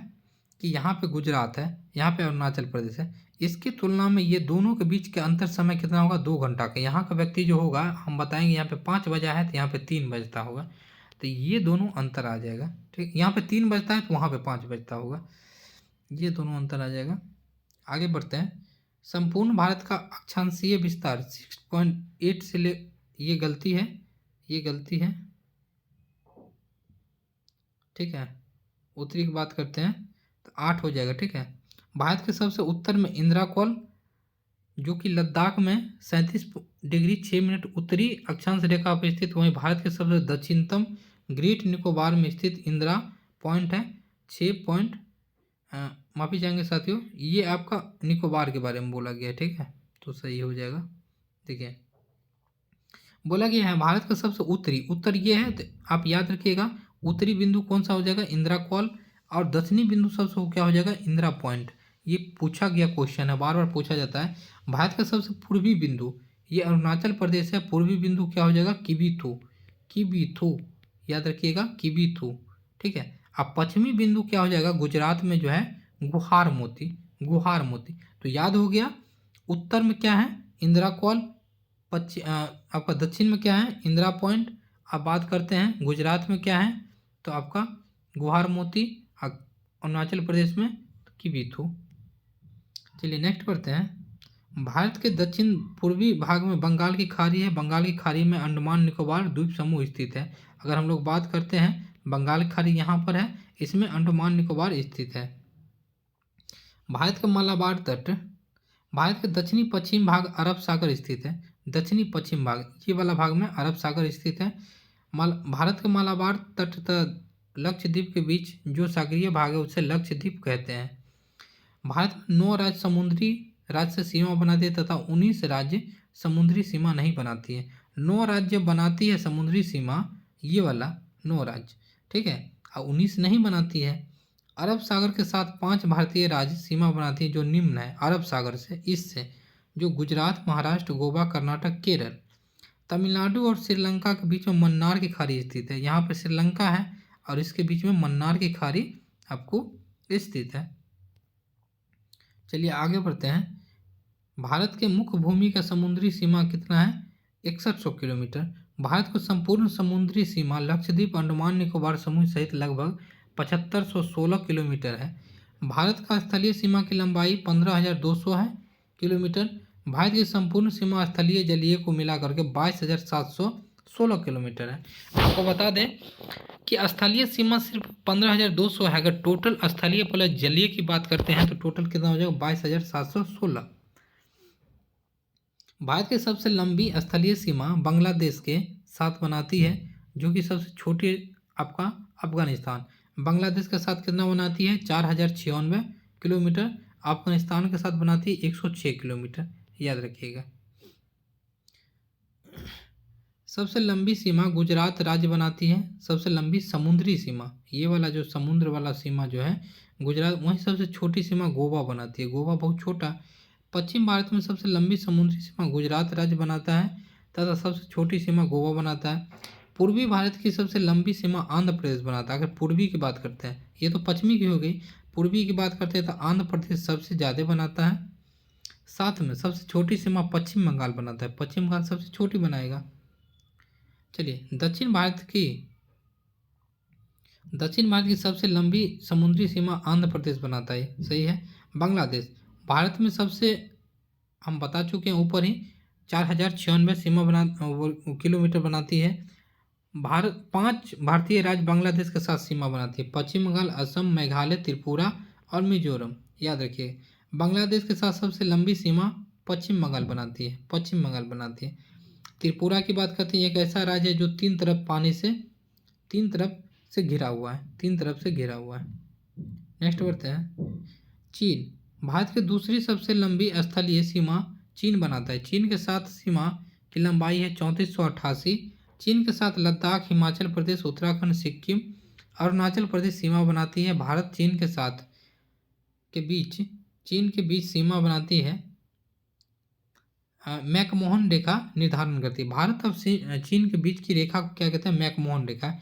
कि यहाँ पे गुजरात है, यहाँ पे अरुणाचल प्रदेश है, इसकी तुलना में ये दोनों के बीच के अंतर समय कितना होगा? 2 घंटा का। यहाँ का व्यक्ति जो होगा, हम बताएंगे यहाँ पे 5 बजा है तो यहाँ पे 3 बजता होगा, तो ये दोनों अंतर आ जाएगा। ठीक, यहाँ पे 3 बजता है तो वहाँ पे 5 बजता होगा, ये दोनों अंतर आ जाएगा। आगे बढ़ते हैं। संपूर्ण भारत का अक्षांशीय विस्तार 6.8 से ले, ये गलती है, ये गलती है। ठीक है, उत्तरी की बात करते हैं तो 8 हो जाएगा। ठीक है, भारत के सबसे उत्तर में इंदिराकोल, जो कि लद्दाख में 37 डिग्री 6 मिनट उत्तरी अक्षांश रेखा पर स्थित। वहीं भारत के सबसे दक्षिणतम ग्रेट निकोबार में स्थित इंदिरा पॉइंट है 6 माफी चाहेंगे साथियों, ये आपका निकोबार के बारे में बोला गया है। ठीक है, तो सही हो जाएगा। देखिए, बोला गया है भारत का सबसे उत्तरी, उत्तर ये है तो आप याद रखिएगा, उत्तरी बिंदु कौन सा हो जाएगा? इंदिरा कॉल, और दक्षिणी बिंदु सबसे क्या हो जाएगा? इंदिरा पॉइंट। ये पूछा गया क्वेश्चन है, बार बार पूछा जाता है। भारत का सबसे पूर्वी बिंदु ये अरुणाचल प्रदेश है, पूर्वी बिंदु क्या हो जाएगा? किबीथू, किबीथू, याद रखिएगा, किबीथू। ठीक है, अब पश्चिमी बिंदु क्या हो जाएगा? गुजरात में जो है गुहार मोती, गुहार मोती। तो याद हो गया, उत्तर में क्या है? इंदिरा कॉल, आपका दक्षिण में क्या है? इंदिरा पॉइंट। अब बात करते हैं गुजरात में क्या है, तो आपका गुहार मोती, अरुणाचल प्रदेश में किबीथू। चलिए नेक्स्ट पढ़ते हैं। भारत के दक्षिण पूर्वी भाग में बंगाल की खाड़ी है, बंगाल की खाड़ी में अंडमान निकोबार द्वीप समूह स्थित है। अगर हम लोग बात करते हैं, बंगाल की खाड़ी यहाँ पर है, इसमें अंडमान निकोबार स्थित है। भारत का मालाबार तट, भारत के दक्षिणी पश्चिम भाग अरब सागर स्थित है, दक्षिणी पश्चिम भाग, ये वाला भाग में अरब सागर स्थित है। भारत के मालाबार तट तथा लक्षद्वीप के बीच जो सागरीय भाग है उसे लक्षद्वीप कहते हैं। भारत में 9 राज्य समुद्री राज्य से सीमा बनाती है तथा 19 राज्य समुद्री सीमा नहीं बनाती है। 9 राज्य बनाती है समुद्री सीमा, ये वाला 9 राज्य, ठीक है, और 19 नहीं बनाती है। अरब सागर के साथ 5 भारतीय राज्य सीमा बनाती है, जो निम्न है अरब सागर से, इससे, जो गुजरात, महाराष्ट्र, गोवा, कर्नाटक, केरल, तमिलनाडु और श्रीलंका के बीच में मन्नार की खाड़ी स्थित है। यहाँ पर श्रीलंका है और इसके बीच में मन्नार की खाड़ी आपको स्थित है। चलिए आगे बढ़ते हैं। भारत के मुख्य भूमि का समुद्री सीमा कितना है? 6100 किलोमीटर। भारत को संपूर्ण समुद्री सीमा लक्षद्वीप, अंडमान निकोबार समूह सहित लगभग 7516 किलोमीटर है। भारत का स्थलीय सीमा की लंबाई 15200 है किलोमीटर। भारत की संपूर्ण सीमा स्थलीय जलीय को मिला करके 22716 किलोमीटर है। आपको बता दें कि स्थलीय सीमा सिर्फ 15200 है, अगर टोटल स्थलीय प्लस जलीय की बात करते हैं तो टोटल कितना हो जाएगा? 22716। भारत की सबसे लंबी स्थलीय सीमा बांग्लादेश के साथ बनाती है, जो कि सबसे छोटी आपका अफगानिस्तान। बांग्लादेश के साथ कितना बनाती है? 4096 किलोमीटर। अफगानिस्तान के साथ बनाती है 106 किलोमीटर, याद रखिएगा। सबसे लंबी सीमा गुजरात राज्य बनाती है, सबसे लंबी समुद्री सीमा, ये वाला जो समुद्र वाला सीमा जो है गुजरात, वहीं सबसे छोटी सीमा गोवा बनाती है, गोवा बहुत छोटा। पश्चिम भारत में सबसे लंबी समुद्री सीमा गुजरात राज्य बनाता है तथा सबसे छोटी सीमा गोवा बनाता है। पूर्वी भारत की सबसे लंबी सीमा आंध्र प्रदेश बनाता है। अगर पूर्वी की बात करते हैं, ये तो पश्चिमी की हो गई, पूर्वी की बात करते हैं तो आंध्र प्रदेश सबसे ज़्यादा बनाता है। साथ में सबसे छोटी सीमा पश्चिम बंगाल बनाता है, पश्चिम बंगाल सबसे छोटी बनाएगा। चलिए, दक्षिण भारत की सबसे लंबी समुद्री सीमा आंध्र प्रदेश बनाता है, सही है। बांग्लादेश भारत में सबसे, हम बता चुके हैं ऊपर ही, 4096 सीमा किलोमीटर बनाती है। 5 भारतीय राज्य बांग्लादेश के साथ सीमा बनाती है, पश्चिम बंगाल, असम, मेघालय, त्रिपुरा और मिजोरम, याद रखिए। बांग्लादेश के साथ सबसे लंबी सीमा पश्चिम बंगाल बनाती है, पश्चिम बंगाल बनाती है। त्रिपुरा की बात करते हैं, एक ऐसा राज्य है जो 3 तरफ पानी से, 3 तरफ से घिरा हुआ है, 3 तरफ से घिरा हुआ है। नेक्स्ट बढ़ते हैं। चीन भारत की दूसरी सबसे लंबी स्थलीय सीमा चीन बनाता है। चीन के साथ सीमा की लंबाई है 3488। चीन के साथ लद्दाख, हिमाचल प्रदेश, उत्तराखंड, सिक्किम, अरुणाचल प्रदेश सीमा बनाती है। भारत चीन के बीच सीमा बनाती है, मैकमोहन रेखा निर्धारण करती है। भारत और चीन के बीच की रेखा को क्या कहते हैं? मैकमोहन रेखा।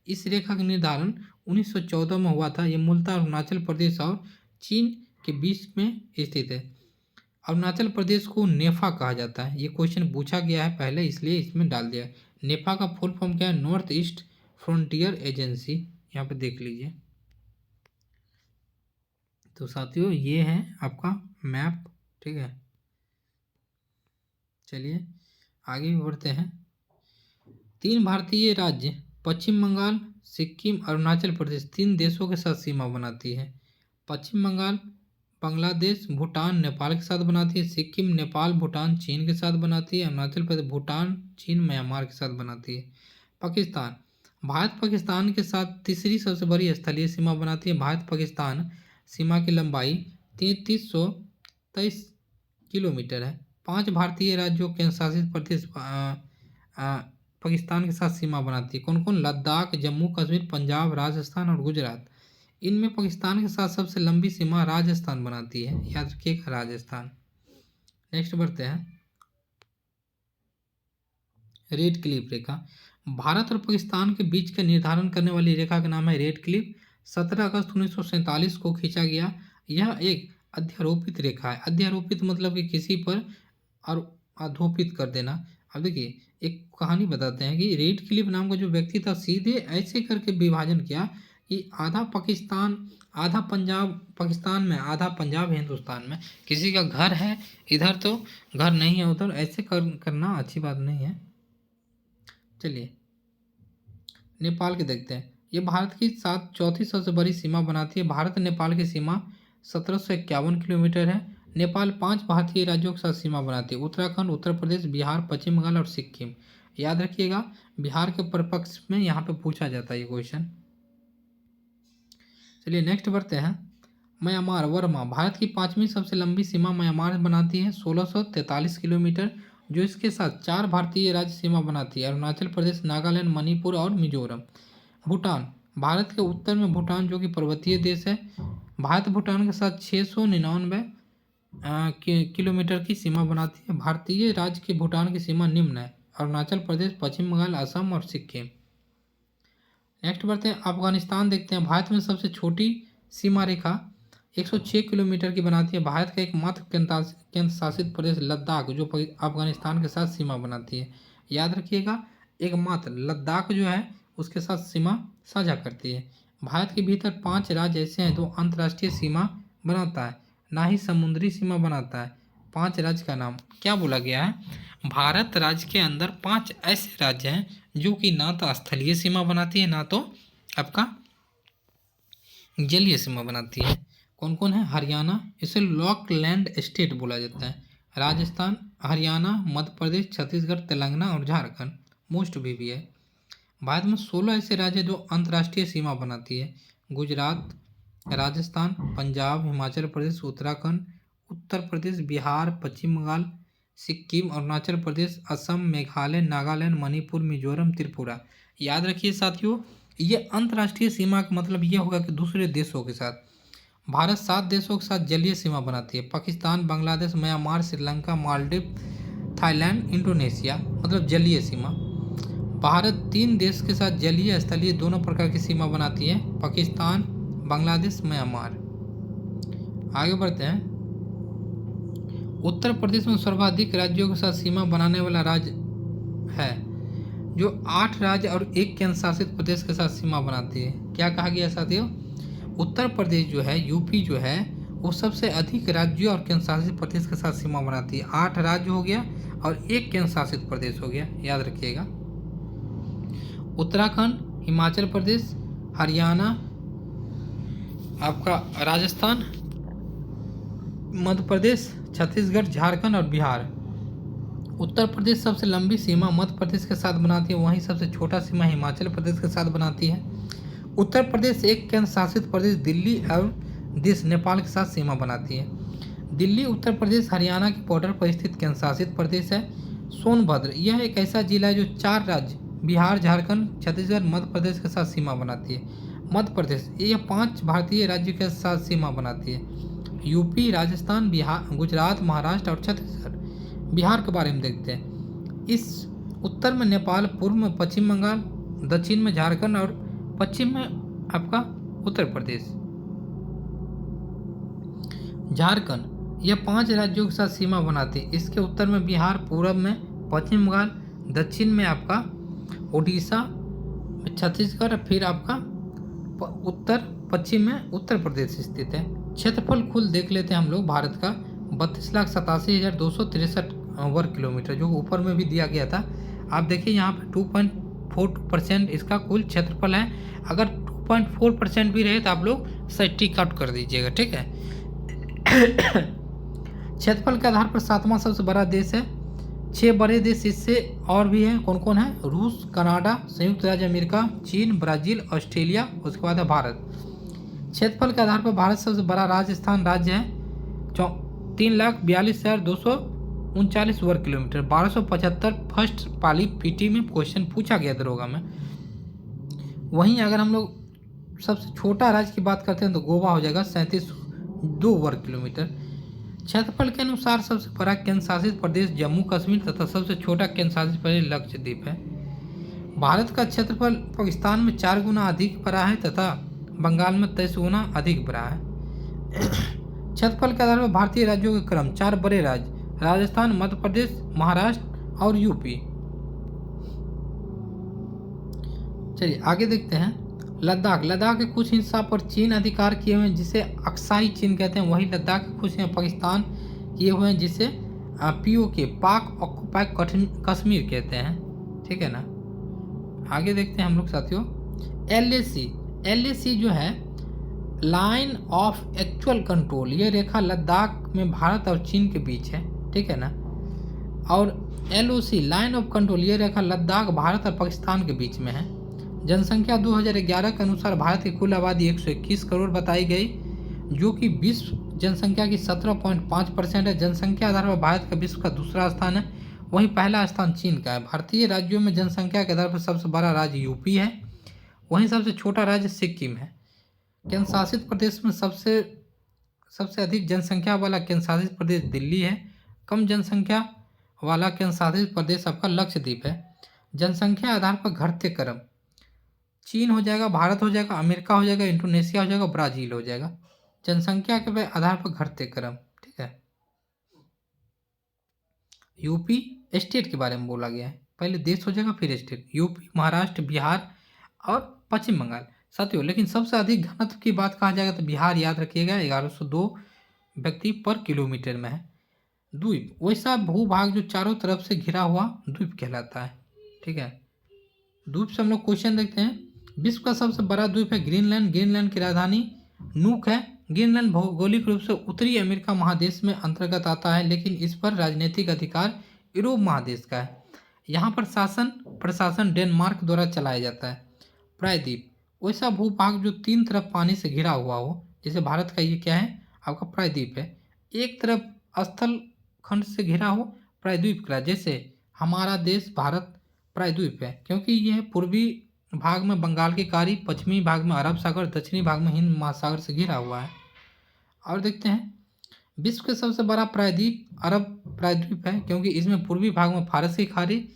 इस रेखा का निर्धारण 1914 में हुआ था। ये मूलतः अरुणाचल प्रदेश और चीन के बीच में स्थित है। अरुणाचल प्रदेश को नेफा कहा जाता है। ये क्वेश्चन पूछा गया है पहले, इसलिए इसमें डाल दिया। नेफा का फुल फॉर्म क्या है? North east frontier agency. यहाँ पे देख लीजिए। तो साथियों ये है आपका मैप, ठीक है। चलिए आगे भी बढ़ते हैं। 3 भारतीय राज्य पश्चिम बंगाल, सिक्किम, अरुणाचल प्रदेश 3 देशों के साथ सीमा बनाती है। पश्चिम बंगाल बांग्लादेश, भूटान, नेपाल के साथ बनाती है। सिक्किम नेपाल, भूटान, चीन के साथ बनाती है। अरुणाचल प्रदेश भूटान, चीन, म्यांमार के साथ बनाती है। पाकिस्तान भारत पाकिस्तान के साथ तीसरी सबसे बड़ी स्थलीय सीमा बनाती है। भारत पाकिस्तान सीमा की लंबाई 3323 किलोमीटर है। 5 भारतीय राज्यों केंद्र शासित प्रदेश पाकिस्तान के साथ सीमा बनाती है। कौन कौन? लद्दाख, जम्मू कश्मीर, पंजाब, राजस्थान और गुजरात। इनमें पाकिस्तान के साथ सबसे लंबी सीमा राजस्थान बनाती है, याद रखिएगा राजस्थान। नेक्स्ट बढ़ते हैं। रेड क्लिफ रेखा भारत और पाकिस्तान के बीच का निर्धारण करने वाली रेखा का नाम है रेड क्लिफ। 17 अगस्त 1947 को खींचा गया। यह एक अध्यारोपित रेखा है। अध्यारोपित मतलब कि किसी पर आरोपित कर देना। अब देखिए एक कहानी बताते हैं कि रेड क्लिफ नाम का जो व्यक्ति था, सीधे ऐसे करके विभाजन किया कि आधा पाकिस्तान, आधा पंजाब पाकिस्तान में, आधा पंजाब हिंदुस्तान में। किसी का घर है इधर तो घर नहीं है उधर, ऐसे करना अच्छी बात नहीं है। चलिए नेपाल के देखते हैं। ये भारत की चौथी सबसे बड़ी सीमा बनाती है। भारत नेपाल की सीमा 1751 किलोमीटर है। नेपाल 5 भारतीय राज्यों के साथ सीमा बनाती है। उत्तराखंड, उत्तर प्रदेश, बिहार, पश्चिम बंगाल और सिक्किम। याद रखिएगा बिहार के परिपक्ष में यहाँ पे पूछा जाता है ये क्वेश्चन। चलिए नेक्स्ट बढ़ते हैं। म्यांमार वर्मा भारत की 5वीं सबसे लंबी सीमा म्यांमार बनाती है 1643 किलोमीटर, जो इसके साथ 4 भारतीय राज्य सीमा बनाती है। अरुणाचल प्रदेश, नागालैंड, मणिपुर और मिजोरम। भूटान भारत के उत्तर में भूटान जो कि पर्वतीय देश है। भारत भूटान के साथ 699 किलोमीटर की सीमा बनाती है। भारतीय राज्य के भूटान की सीमा निम्न है: अरुणाचल प्रदेश, पश्चिम बंगाल, असम और सिक्किम। नेक्स्ट बढ़ते हैं। अफगानिस्तान देखते हैं। भारत में सबसे छोटी सीमा रेखा 106 किलोमीटर की बनाती है। भारत का एकमात्र केंद्र शासित प्रदेश लद्दाख जो अफगानिस्तान के साथ सीमा बनाती है। याद रखिएगा एकमात्र लद्दाख जो है उसके साथ सीमा साझा करती है। भारत के भीतर 5 राज्य ऐसे हैं जो अंतर्राष्ट्रीय सीमा बनाता है, ना ही समुद्री सीमा बनाता है। 5 राज्य का नाम क्या बोला गया है? भारत राज्य के अंदर 5 ऐसे राज्य हैं जो कि ना तो स्थलीय सीमा बनाती है, ना तो आपका जलीय सीमा बनाती है। कौन कौन है? हरियाणा, इसे लॉकलैंड स्टेट बोला जाता है। राजस्थान, हरियाणा, मध्य प्रदेश, छत्तीसगढ़, तेलंगाना और झारखंड मोस्ट भी है। भारत में 16 ऐसे राज्य हैं जो अंतर्राष्ट्रीय सीमा बनाती है। गुजरात, राजस्थान, पंजाब, हिमाचल प्रदेश, उत्तराखंड, उत्तर प्रदेश, बिहार, पश्चिम बंगाल, सिक्किम, अरुणाचल प्रदेश, असम, मेघालय, नागालैंड, मणिपुर, मिजोरम, त्रिपुरा। याद रखिए साथियों ये अंतर्राष्ट्रीय सीमा का मतलब ये होगा कि दूसरे देशों के साथ। भारत 7 देशों के साथ जलीय सीमा बनाती है: Pakistan, Bangladesh, Myanmar, Sri Lanka, Maldives, Thailand, Indonesia. मतलब जलीय सीमा। भारत 3 देश के साथ जलीय स्थलीय दोनों प्रकार की सीमा बनाती है: पाकिस्तान, बांग्लादेश, म्यांमार। आगे बढ़ते हैं। उत्तर प्रदेश में सर्वाधिक राज्यों के साथ सीमा बनाने वाला राज्य है, जो 8 राज्य और 1 केंद्र शासित प्रदेश के साथ सीमा बनाती है। क्या कहा गया साथियों? उत्तर प्रदेश जो है, यूपी जो है, वो सबसे अधिक राज्यों और केंद्र शासित प्रदेश के साथ सीमा बनाती है। 8 राज्य हो गया और 1 केंद्र शासित प्रदेश हो गया, याद रखिएगा। उत्तराखंड, हिमाचल प्रदेश, हरियाणा, आपका राजस्थान, मध्य प्रदेश, छत्तीसगढ़, झारखंड और बिहार। उत्तर प्रदेश सबसे लंबी सीमा मध्य प्रदेश के साथ बनाती है, वहीं सबसे छोटा सीमा हिमाचल प्रदेश के साथ बनाती है। उत्तर प्रदेश 1 केंद्र शासित प्रदेश दिल्ली और देश नेपाल के साथ सीमा बनाती है। दिल्ली उत्तर प्रदेश हरियाणा के बॉर्डर पर स्थित केंद्र शासित प्रदेश है। सोनभद्र यह एक ऐसा जिला है जो 4 राज्य बिहार, झारखंड, छत्तीसगढ़, मध्य प्रदेश के साथ सीमा बनाती है। मध्य प्रदेश यह 5 भारतीय राज्यों के साथ सीमा बनाती है: यूपी, राजस्थान, बिहार, गुजरात, महाराष्ट्र और छत्तीसगढ़। बिहार के बारे में देखते हैं। इस उत्तर में नेपाल, पूर्व में पश्चिम बंगाल, दक्षिण में झारखंड और पश्चिम में आपका उत्तर प्रदेश। झारखंड यह 5 राज्यों के साथ सीमा बनाती है। इसके उत्तर में बिहार, पूर्व में पश्चिम बंगाल, दक्षिण में आपका उड़ीसा, छत्तीसगढ़, फिर आपका उत्तर पश्चिम में उत्तर प्रदेश स्थित है। क्षेत्रफल कुल देख लेते हैं हम लोग भारत का 32,87,263 वर्ग किलोमीटर, जो ऊपर में भी दिया गया था। आप देखिए यहाँ पे 2.42% इसका कुल क्षेत्रफल है। अगर 2.4% भी रहे तो आप लोग टिक आउट कर दीजिएगा, ठीक है। क्षेत्रफल के आधार पर 7वां सबसे बड़ा देश है। 6 बड़े देश इससे और भी हैं। कौन कौन है? रूस, कनाडा, संयुक्त राज्य अमेरिका, चीन, ब्राजील, ऑस्ट्रेलिया, उसके बाद है भारत। क्षेत्रफल के आधार पर भारत सबसे बड़ा राजस्थान राज्य है। 3,42,239 वर्ग किलोमीटर, 1275 फर्स्ट पाली पीटी में क्वेश्चन पूछा गया दरोगा में। वहीं अगर हम लोग सबसे छोटा राज्य की बात करते हैं तो गोवा हो जाएगा 3702 वर्ग किलोमीटर। क्षेत्रफल के अनुसार सबसे बड़ा केंद्र शासित प्रदेश जम्मू कश्मीर तथा सबसे छोटा केंद्र शासित प्रदेश लक्षद्वीप है। भारत का क्षेत्रफल पाकिस्तान में 4 गुना अधिक बड़ा है तथा बंगाल में 23 गुना अधिक बड़ा है। क्षेत्रफल के आधार पर भारतीय राज्यों के क्रम 4 बड़े राज्य राजस्थान, मध्य प्रदेश, महाराष्ट्र और यूपी। चलिए आगे देखते हैं। लद्दाख के कुछ हिस्सा पर चीन अधिकार किए हुए हैं जिसे अक्साई चीन कहते हैं। वही लद्दाख के कुछ पाकिस्तान किए हुए हैं जिसे POK पाक ऑक्युपाई कश्मीर कहते हैं, ठीक है ना। आगे देखते हैं हम लोग साथियों। LAC जो है लाइन ऑफ एक्चुअल कंट्रोल, ये रेखा लद्दाख में भारत और चीन के बीच है, ठीक है ना। और LOC लाइन ऑफ कंट्रोल, ये रेखा लद्दाख, भारत और पाकिस्तान के बीच में है। जनसंख्या 2011 के अनुसार भारत की कुल आबादी 121 करोड़ बताई गई, जो कि विश्व जनसंख्या की 17.5% है। जनसंख्या आधार पर भारत का विश्व का दूसरा स्थान है, वहीं पहला स्थान चीन का है। भारतीय राज्यों में जनसंख्या के आधार पर सबसे बड़ा राज्य यूपी है, वहीं सबसे छोटा राज्य सिक्किम है। केंद्र शासित प्रदेश में सबसे अधिक जनसंख्या वाला केंद्र शासित प्रदेश दिल्ली है। कम जनसंख्या वाला केंद्र शासित प्रदेश आपका लक्षद्वीप है। जनसंख्या आधार पर घटते क्रम चीन हो जाएगा, भारत हो जाएगा, अमेरिका हो जाएगा, इंडोनेशिया हो जाएगा, ब्राजील हो जाएगा। जनसंख्या के आधार पर घटते क्रम, ठीक है। यूपी स्टेट के बारे में बोला गया है, पहले देश हो जाएगा फिर स्टेट। यूपी, महाराष्ट्र, बिहार और पश्चिम बंगाल साथियों। लेकिन सबसे अधिक घनत्व की बात कहा जाएगा तो बिहार याद रखिएगा, 1102 व्यक्ति पर किलोमीटर में है। द्वीप वैसा भूभाग जो चारों तरफ से घिरा हुआ द्वीप कहलाता है, ठीक है। द्वीप से हम लोग क्वेश्चन देखते हैं। विश्व का सबसे बड़ा द्वीप है ग्रीनलैंड। ग्रीनलैंड की राजधानी नूक है। ग्रीनलैंड भौगोलिक रूप से उत्तरी अमेरिका महादेश में अंतर्गत आता है, लेकिन इस पर राजनीतिक अधिकार यूरोप महादेश का है। यहाँ पर प्रशासन डेनमार्क द्वारा चलाया जाता है। प्रायद्वीप वैसा भूभाग जो 3 तरफ पानी से घिरा हुआ हो, जैसे भारत का ये क्या है आपका प्रायद्वीप है। एक तरफ स्थल खंड से घिरा हो प्रायद्वीप का, जैसे हमारा देश भारत प्रायद्वीप है, क्योंकि यह पूर्वी भाग में बंगाल की खाड़ी, पश्चिमी भाग में अरब सागर, दक्षिणी भाग में हिंद महासागर से घिरा हुआ है। और देखते हैं विश्व का सबसे बड़ा प्रायद्वीप अरब प्रायद्वीप है, क्योंकि इसमें पूर्वी भाग में फारस की खाड़ी,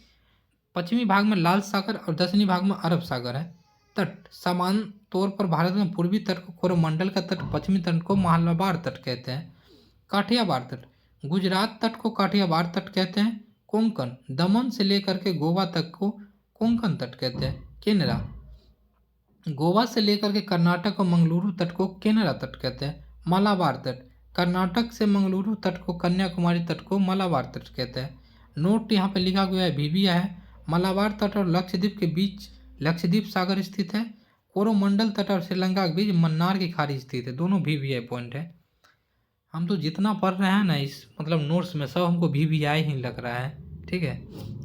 पश्चिमी भाग में लाल सागर और दक्षिणी भाग में अरब सागर है। तट सामान्य तौर पर भारत में पूर्वी तट को कोरोमंडल का तट, पश्चिमी तट को मालाबार तट कहते हैं। काठियावाड़ तट गुजरात तट को काठियावाड़ तट कहते हैं। कोंकण दमन से लेकर के गोवा तक को कोंकण तट कहते हैं। केनरा गोवा से लेकर के कर्नाटक और मंगलुरु तट को केनरा तट कहते हैं। मालाबार तट कर्नाटक से मंगलुरु तट को कन्याकुमारी तट को मालाबार तट कहते हैं। नोट यहाँ पे लिखा गया है भीविया है। मालाबार तट और लक्षद्वीप के बीच लक्षद्वीप सागर स्थित है। कोरोमंडल तट और श्रीलंका के बीच मन्नार की खाड़ी स्थित है। दोनों भीविया पॉइंट है। हम तो जितना पढ़ रहे हैं ना इस नोट्स में सब हमको भीविया ही लग रहा है, ठीक है।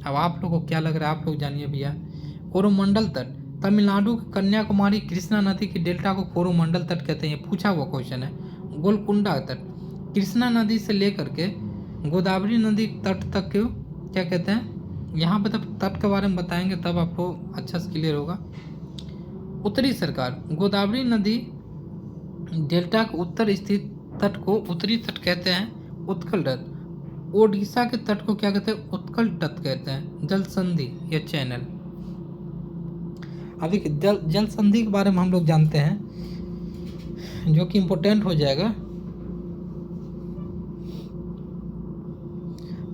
अब आप लोग को क्या लग रहा है आप लोग जानिए भैया। कोरोमंडल तट तमिलनाडु के कन्याकुमारी कृष्णा नदी की डेल्टा को कोरोमंडल तट कहते हैं, ये पूछा हुआ क्वेश्चन है। गोलकुंडा तट कृष्णा नदी से लेकर के गोदावरी नदी तट तक को क्या कहते हैं, यहाँ पे तब तट के बारे में बताएंगे तब आपको अच्छा से क्लियर होगा। उत्तरी सरकार गोदावरी नदी डेल्टा के उत्तर स्थित तट को उत्तरी तट कहते हैं। उत्कल तट ओडिशा के तट को क्या कहते हैं, उत्कल तट कहते हैं। जल संधि या चैनल। अभी जल संधि के बारे में हम लोग जानते हैं, जो कि इम्पोर्टेंट हो जाएगा।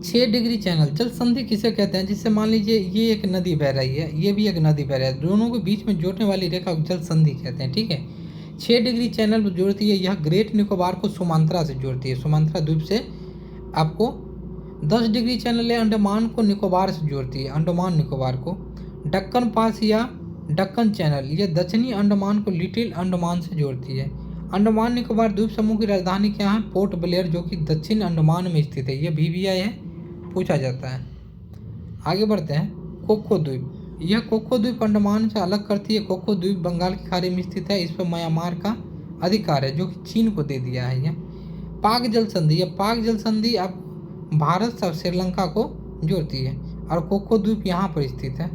6 डिग्री चैनल जल संधि किसे कहते हैं? जिससे मान लीजिए ये एक नदी बह रही है, ये भी एक नदी बह रही है, दोनों के बीच में जोड़ने वाली रेखा को जल संधि कहते हैं। ठीक है, 6 डिग्री चैनल जोड़ती है। यह ग्रेट निकोबार को सुमात्रा से जोड़ती है, सुमात्रा द्वीप से आपको। 10 डिग्री चैनल है अंडमान को निकोबार से जोड़ती है, अंडमान निकोबार को। दक्कन पास या दक्कन चैनल यह दक्षिणी अंडमान को लिटिल अंडमान से जोड़ती है। अंडमान निकोबार द्वीप समूह की राजधानी क्या है? पोर्ट ब्लेयर, जो कि दक्षिण अंडमान में स्थित है। यह BVI है, पूछा जाता है। आगे बढ़ते हैं। कोको द्वीप, यह कोको द्वीप अंडमान से अलग करती है। कोको द्वीप बंगाल की खाड़ी में स्थित है। इस पर म्यांमार का अधिकार है, जो कि चीन को दे दिया है। यह पाक जल संधि, यह पाक जल संधि आप भारत और श्रीलंका को जोड़ती है, और कोको द्वीप यहाँ पर स्थित है।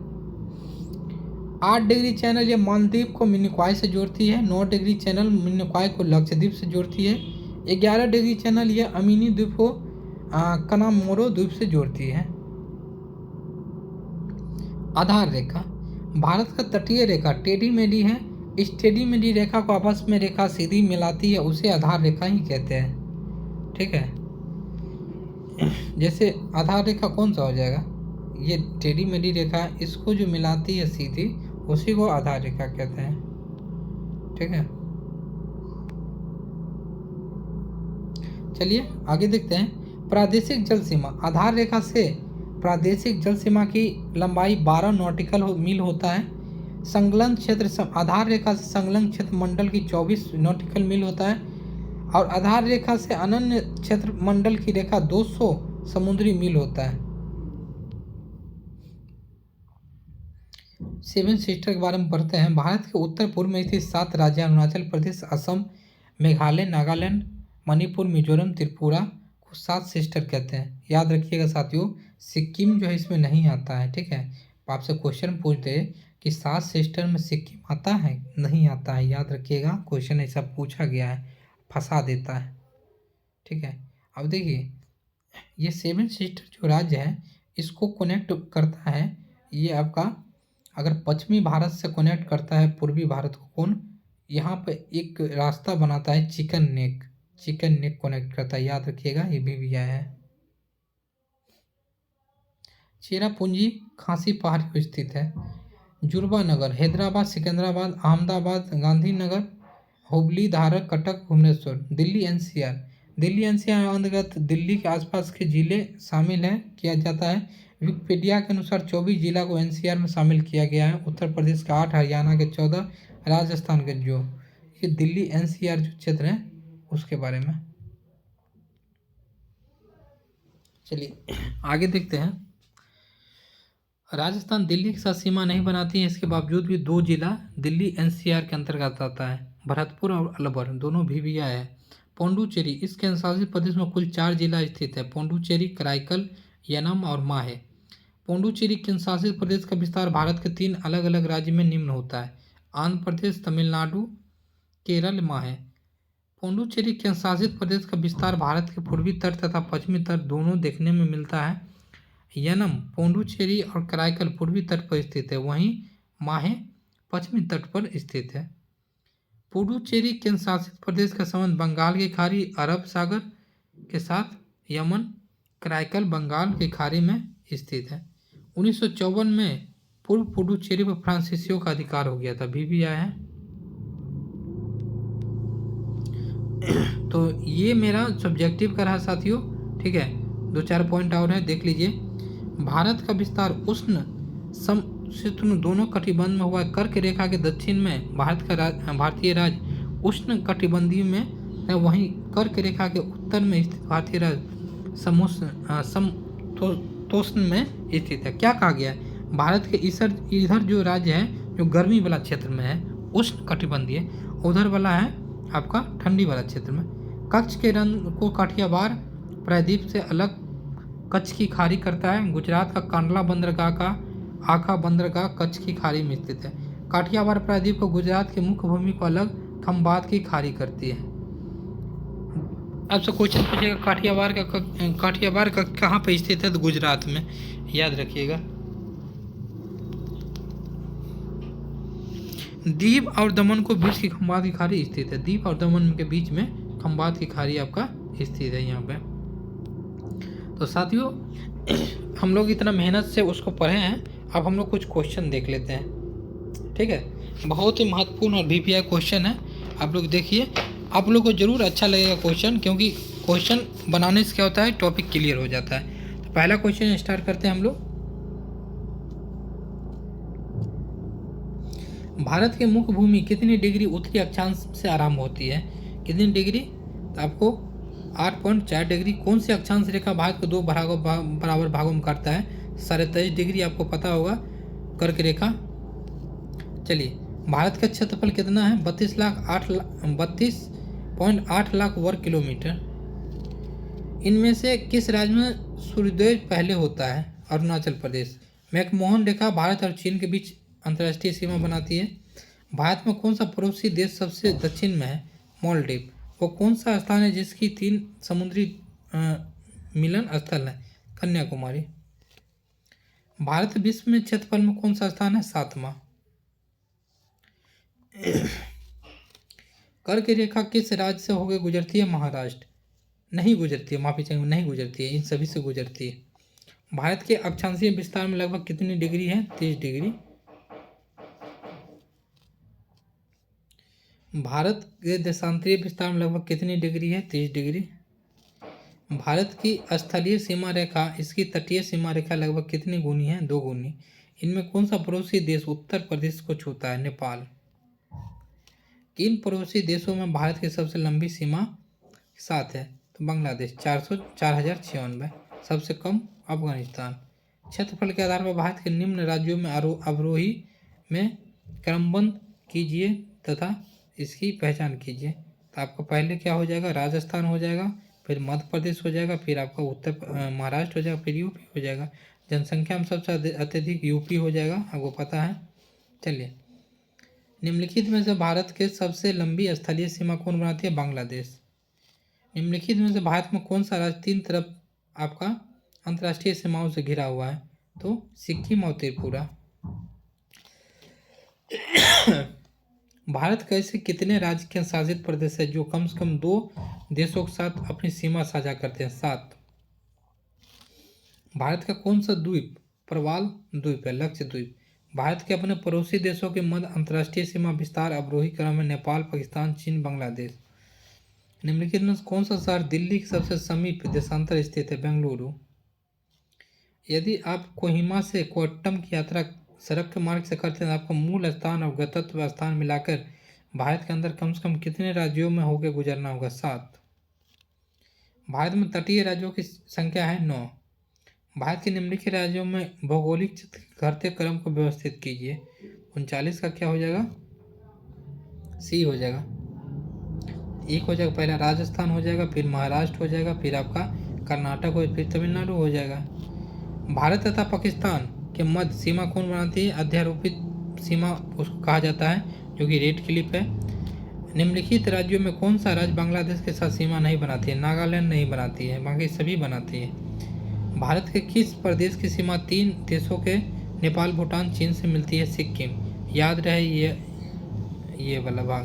8 डिग्री चैनल यह मालदीव को मिनिकॉय से जोड़ती है। 9 डिग्री चैनल मिनिकॉय को लक्षद्वीप से जोड़ती है। 11 डिग्री चैनल यह अमीनी द्वीप को कनामोरो द्वीप से जोड़ती है। आधार रेखा, भारत का तटीय रेखा टेढ़ी मेढ़ी है। इस टेढ़ी मेढ़ी रेखा को आपस में रेखा सीधी मिलाती है, उसे आधार रेखा ही कहते हैं। ठीक है, जैसे आधार रेखा कौन सा हो जाएगा? ये टेढ़ी मेढ़ी रेखा, इसको जो मिलाती है सीधी, उसी को आधार रेखा कहते हैं। ठीक है, चलिए आगे देखते हैं। प्रादेशिक जल सीमा, आधार रेखा से प्रादेशिक जल सीमा की लंबाई 12 नॉटिकल मील होता है। संलग्न क्षेत्र, आधार रेखा से संलग्न क्षेत्र मंडल की 24 नॉटिकल मील होता है, और आधार रेखा से अनन्य क्षेत्र मंडल की रेखा 200 समुद्री मील होता है। 7 सिस्टर के बारे में पढ़ते हैं। भारत के उत्तर पूर्व में स्थित 7 राज्य अरुणाचल प्रदेश, असम, मेघालय, नागालैंड, मणिपुर, मिजोरम, त्रिपुरा को 7 सिस्टर कहते हैं। याद रखिएगा साथियों, सिक्किम जो है इसमें नहीं आता है। ठीक है, आपसे क्वेश्चन पूछ दे कि 7 सिस्टर में सिक्किम आता है, नहीं आता है, याद रखिएगा, क्वेश्चन ऐसा पूछा गया है, फंसा देता है। ठीक है, अब देखिए ये 7 सिस्टर जो राज्य है इसको कनेक्ट करता है। ये आपका अगर पश्चिमी भारत से कनेक्ट करता है पूर्वी भारत को, कौन? यहाँ पे एक रास्ता बनाता है chicken neck, chicken neck connect करता है, याद रखिएगा, ये भी आया है। चेरापूंजी खासी पहाड़ी पर स्थित है। जुड़वा नगर हैदराबाद, सिकंदराबाद, अहमदाबाद, गांधीनगर, हुबली, धारक, कटक, भुवनेश्वर। दिल्ली NCR, दिल्ली NCR अंतर्गत दिल्ली के आसपास के जिले शामिल है किया जाता है। विकिपीडिया के अनुसार 24 जिला को NCR में शामिल किया गया है। उत्तर प्रदेश के 8, हरियाणा के 14, राजस्थान के जो, ये दिल्ली NCR जो क्षेत्र है उसके बारे में। चलिए आगे देखते हैं। राजस्थान दिल्ली के साथ सीमा नहीं बनाती है, इसके बावजूद भी 2 जिला दिल्ली NCR के अंतर्गत आता है, भरतपुर और अलवर, दोनों BVI है। पौंडुचेरी, इस केंद्रशासित प्रदेश में कुल 4 जिला स्थित है। पौंडुचेरी, कराईकल, यनम और माहे। पौंडुचेरी केंद्रशासित प्रदेश का विस्तार भारत के 3 अलग अलग राज्य में निम्न होता है: आंध्र प्रदेश, तमिलनाडु, केरल, माहे। पौंडुचेरी केंद्रशासित प्रदेश का विस्तार भारत के पूर्वी तट तथा पश्चिमी तट दोनों देखने में मिलता है। यनम, पौंडुचेरी और कराईकल पूर्वी तट पर स्थित है, वहीं माहे पश्चिमी तट पर स्थित है। पुडुचेरी केंद्रशासित प्रदेश का संबंध बंगाल की खाड़ी, अरब सागर के साथ। यमन, कराईकल बंगाल की खाड़ी में स्थित है। 1954 में पूर्व पुडुचेरी पर फ्रांसीसियों का अधिकार हो गया था, BVI है। तो ये मेरा सब्जेक्टिव का रहा साथियों। ठीक है, 2-4 पॉइंट और है, देख लीजिए। भारत का विस्तार उष्ण समशीतोष्ण दोनों कटिबंध में हुआ है। कर्क रेखा के दक्षिण में भारतीय राज्य उष्ण कटिबंधीय में है, वहीं कर्क रेखा के उत्तर में स्थित भारतीय राज्य समशीतोष्ण में स्थित है। क्या कहा गया है? भारत के इधर जो राज्य है जो गर्मी वाला क्षेत्र में है, उष्ण कटिबंधीय, उधर वाला है आपका ठंडी वाला क्षेत्र में। कच्छ के रंग को काठियावाड़ प्रायद्वीप से अलग कच्छ की खाड़ी करता है। गुजरात का कांडला बंदरगाह का आखा बंदरगाह कच्छ की खाड़ी में स्थित है। काठियावाड़ प्रायद्वीप को गुजरात की मुख्य भूमि को अलग खंबात की खाड़ी करती है। आपसे क्वेश्चन पूछेगा काठियावाड़ का कहाँ पर स्थित है, तो गुजरात में, याद रखिएगा। दीव और दमन को बीच की खंबात की खाड़ी स्थित है। दीव और दमन के बीच में खंबात की खाड़ी आपका स्थित है यहाँ पे। तो साथियों हम लोग इतना मेहनत से उसको पढ़े हैं, अब हम लोग कुछ क्वेश्चन देख लेते हैं। ठीक है, बहुत ही महत्वपूर्ण और VPI क्वेश्चन है। आप लोग देखिए, आप लोग को ज़रूर अच्छा लगेगा क्वेश्चन, क्योंकि क्वेश्चन बनाने से क्या होता है, टॉपिक क्लियर हो जाता है। तो पहला क्वेश्चन स्टार्ट करते हैं हम लोग। भारत के मुख्य भूमि कितनी डिग्री उत्तरी अक्षांश से आरंभ होती है? कितनी डिग्री? तो आपको 8.4 डिग्री। कौन सी अक्षांश रेखा भारत को 2 बराबर भागों में काटता है? 23.5 डिग्री, आपको पता होगा, कर्क रेखा। चलिए, भारत का क्षेत्रफल कितना है? 32.8 लाख वर्ग किलोमीटर। इनमें से किस राज्य में सूर्योदय पहले होता है? अरुणाचल प्रदेश। मैकमोहन रेखा भारत और चीन के बीच अंतर्राष्ट्रीय सीमा बनाती है। भारत में कौन सा पड़ोसी देश सबसे दक्षिण में है? मालदीव। वो कौन सा स्थान है जिसकी 3 समुद्री मिलन स्थल है? कन्याकुमारी। भारत विश्व में क्षेत्रफल में कौन सा स्थान है? 7वां। कर्क रेखा किस राज्य से होकर गुजरती है? महाराष्ट्र। नहीं गुजरती है, माफी चाहिए, नहीं गुजरती है, इन सभी से गुजरती है। भारत के अक्षांशीय विस्तार में लगभग कितनी डिग्री है? 30 डिग्री। भारत के देशांतरीय विस्तार में लगभग कितनी डिग्री है? 30 डिग्री। भारत की स्थलीय सीमा रेखा, इसकी तटीय सीमा रेखा लगभग कितनी गुनी है? 2 गुनी। इनमें कौन सा पड़ोसी देश उत्तर प्रदेश को छूता है? नेपाल। किन पड़ोसी देशों में भारत की सबसे लंबी सीमा साथ है? तो बांग्लादेश, 4096। सबसे कम अफगानिस्तान। क्षेत्रफल के आधार पर भारत के निम्न राज्यों में अवरोही में क्रमबद्ध कीजिए तथा इसकी पहचान कीजिए। तो आपका पहले क्या हो जाएगा? राजस्थान हो जाएगा, फिर मध्य प्रदेश हो जाएगा, फिर आपका महाराष्ट्र हो जाएगा, फिर यूपी हो जाएगा। जनसंख्या में सबसे अत्यधिक यूपी हो जाएगा, आपको पता है। चलिए, निम्नलिखित में से भारत के सबसे लंबी स्थलीय सीमा कौन बनाती है? बांग्लादेश। निम्नलिखित में से भारत में कौन सा राज्य 3 तरफ आपका अंतर्राष्ट्रीय सीमाओं से घिरा हुआ है? तो सिक्किम और त्रिपुरा। भारत के ऐसे कितने राज्य के शासित प्रदेश है जो कम से कम 2 देशों के साथ अपनी सीमा साझा करते हैं? 7। भारत का कौन सा द्वीप प्रवाल द्वीप है? लक्षद्वीप। भारत के अपने पड़ोसी देशों के मध्य अंतर्राष्ट्रीय सीमा विस्तार अवरोही क्रम में नेपाल, पाकिस्तान, चीन, बांग्लादेश। निम्नलिखित में कौन सा शहर दिल्ली के सबसे समीप देशांतर स्थित है? बेंगलुरु। यदि आप कोहिमा से कोट्टम की यात्रा सड़क के मार्ग से करते हैं, आपका मूल स्थान और गंतव्य स्थान मिलाकर भारत के अंदर कम से कम कितने राज्यों में होकर गुजरना होगा? 7। भारत में तटीय राज्यों की संख्या है 9। भारत के निम्नलिखित राज्यों में भौगोलिक क्षेत्र के घटते क्रम को व्यवस्थित कीजिए। 39 का क्या हो जाएगा? सी हो जाएगा। एक हो जाएगा, पहला राजस्थान हो जाएगा, फिर महाराष्ट्र हो जाएगा, फिर आपका कर्नाटक हो, फिर तमिलनाडु हो जाएगा। भारत तथा पाकिस्तान के मध्य सीमा कौन बनाती है? अध्यारोपित सीमा उसको कहा जाता है, जो कि रेड क्लिफ है। निम्नलिखित राज्यों में कौन सा राज्य बांग्लादेश के साथ सीमा नहीं बनाती है? नागालैंड नहीं बनाती है, बाकी सभी बनाती है। भारत के किस प्रदेश की सीमा 3 देशों के नेपाल, भूटान, चीन से मिलती है? सिक्किम। याद रहे ये वाला भाग।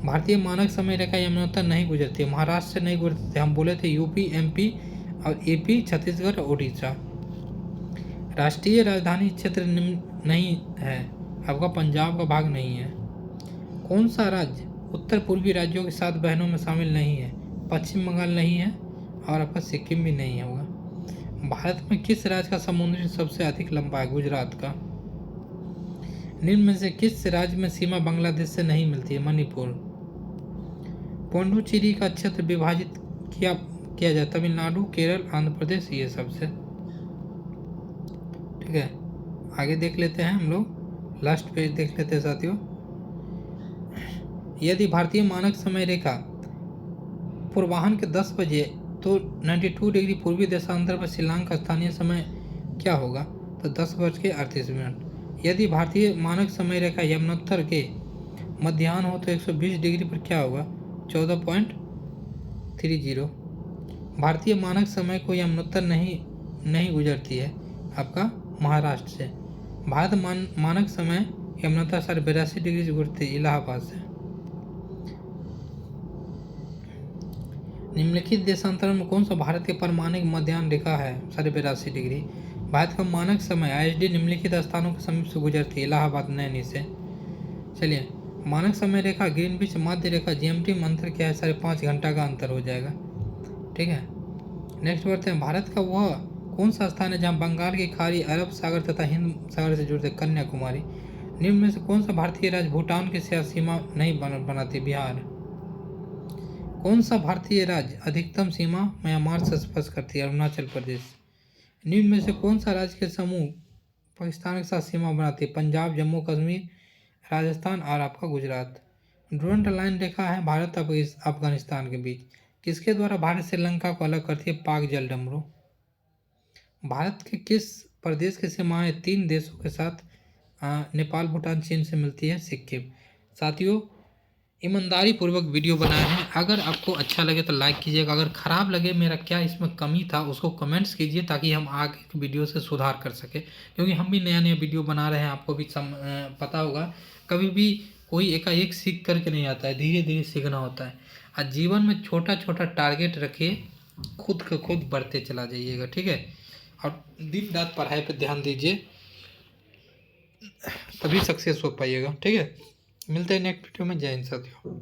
भारतीय मानक समय रेखा यमुनोत्तर नहीं गुजरती है, महाराष्ट्र से नहीं गुजरती, हम बोले थे यूपी, एमपी और एपी, छत्तीसगढ़ और उड़ीसा। राष्ट्रीय राजधानी क्षेत्र नहीं है, आपका पंजाब का भाग नहीं है। कौन सा राज्य उत्तर पूर्वी राज्यों के 7 बहनों में शामिल नहीं है? पश्चिम बंगाल नहीं है और आपका सिक्किम भी नहीं होगा। भारत में किस राज्य का समुद्री सबसे अधिक लंबा है? गुजरात का। निम्न में से किस राज्य में सीमा बांग्लादेश से नहीं मिलती है? मणिपुर। पुडुचेरी का क्षेत्र विभाजित किया जाए तमिलनाडु, केरल, आंध्र प्रदेश, ये सबसे। ठीक है, आगे देख लेते हैं हम लोग, लास्ट पेज देख लेते हैं साथियों। यदि भारतीय मानक समय रेखा पूर्वाह्न के 10 बजे तो 92 डिग्री पूर्वी देशांतर पर शिलांग का स्थानीय समय क्या होगा? तो 10:38। यदि भारतीय मानक समय रेखा यमुनोत्तर के मध्याह्न हो तो 120 डिग्री पर क्या होगा? 14.30। भारतीय मानक समय को यमुनोत्तर नहीं गुजरती है, आपका महाराष्ट्र से। भारत मानक समय यमुनाता 82.5 गुजरती है इलाहाबाद से। निम्नलिखित देशांतरण में कौन सा भारत के परमाणिक मध्याह्न रेखा है? 82.5 डिग्री। भारत का मानक समय ISD निम्नलिखित स्थानों के समीप से गुजरती है इलाहाबाद नैनी से। चलिए, मानक समय रेखा ग्रीनविच मध्य रेखा GMT में अंतर क्या है? 5.5 घंटा का अंतर हो जाएगा। ठीक है, नेक्स्ट बढ़ते हैं। भारत का वह कौन सा स्थान है जहाँ बंगाल की खाड़ी अरब सागर तथा हिंद सागर से जुड़ते? कन्याकुमारी। निम्न में से कौन सा भारतीय राज्य भूटान के साथ सीमा नहीं बनाती? बिहार। कौन सा भारतीय राज्य अधिकतम सीमा म्यांमार से स्पर्श करती है? अरुणाचल प्रदेश। निम्न में से कौन सा राज्य के समूह पाकिस्तान के साथ सीमा बनाती है? पंजाब, जम्मू कश्मीर, राजस्थान और आपका गुजरात। डुरंट लाइन रेखा है भारत और अफगानिस्तान के बीच, किसके द्वारा भारत श्रीलंका को अलग करती है? पाक जलडमरू। भारत के किस प्रदेश की सीमाएं 3 देशों के साथ नेपाल, भूटान, चीन से मिलती है? सिक्किम। साथियों, ईमानदारी पूर्वक वीडियो बनाए हैं। अगर आपको अच्छा लगे तो लाइक कीजिएगा, अगर ख़राब लगे मेरा क्या इसमें कमी था उसको कमेंट्स कीजिए ताकि हम आगे की वीडियो से सुधार कर सके, क्योंकि हम भी नया नया वीडियो बना रहे हैं। आपको भी पता होगा, कभी भी कोई एकाएक सीख करके नहीं आता है, धीरे धीरे सीखना होता है। और जीवन में छोटा छोटा टारगेट रखिए, खुद को खुद बढ़ते चला जाइएगा। ठीक है, और दिन रात पढ़ाई पर ध्यान दीजिए, तभी सक्सेस हो पाइएगा। ठीक है, मिलते हैं नेक्स्ट वीडियो में। जय हिंद साथियों।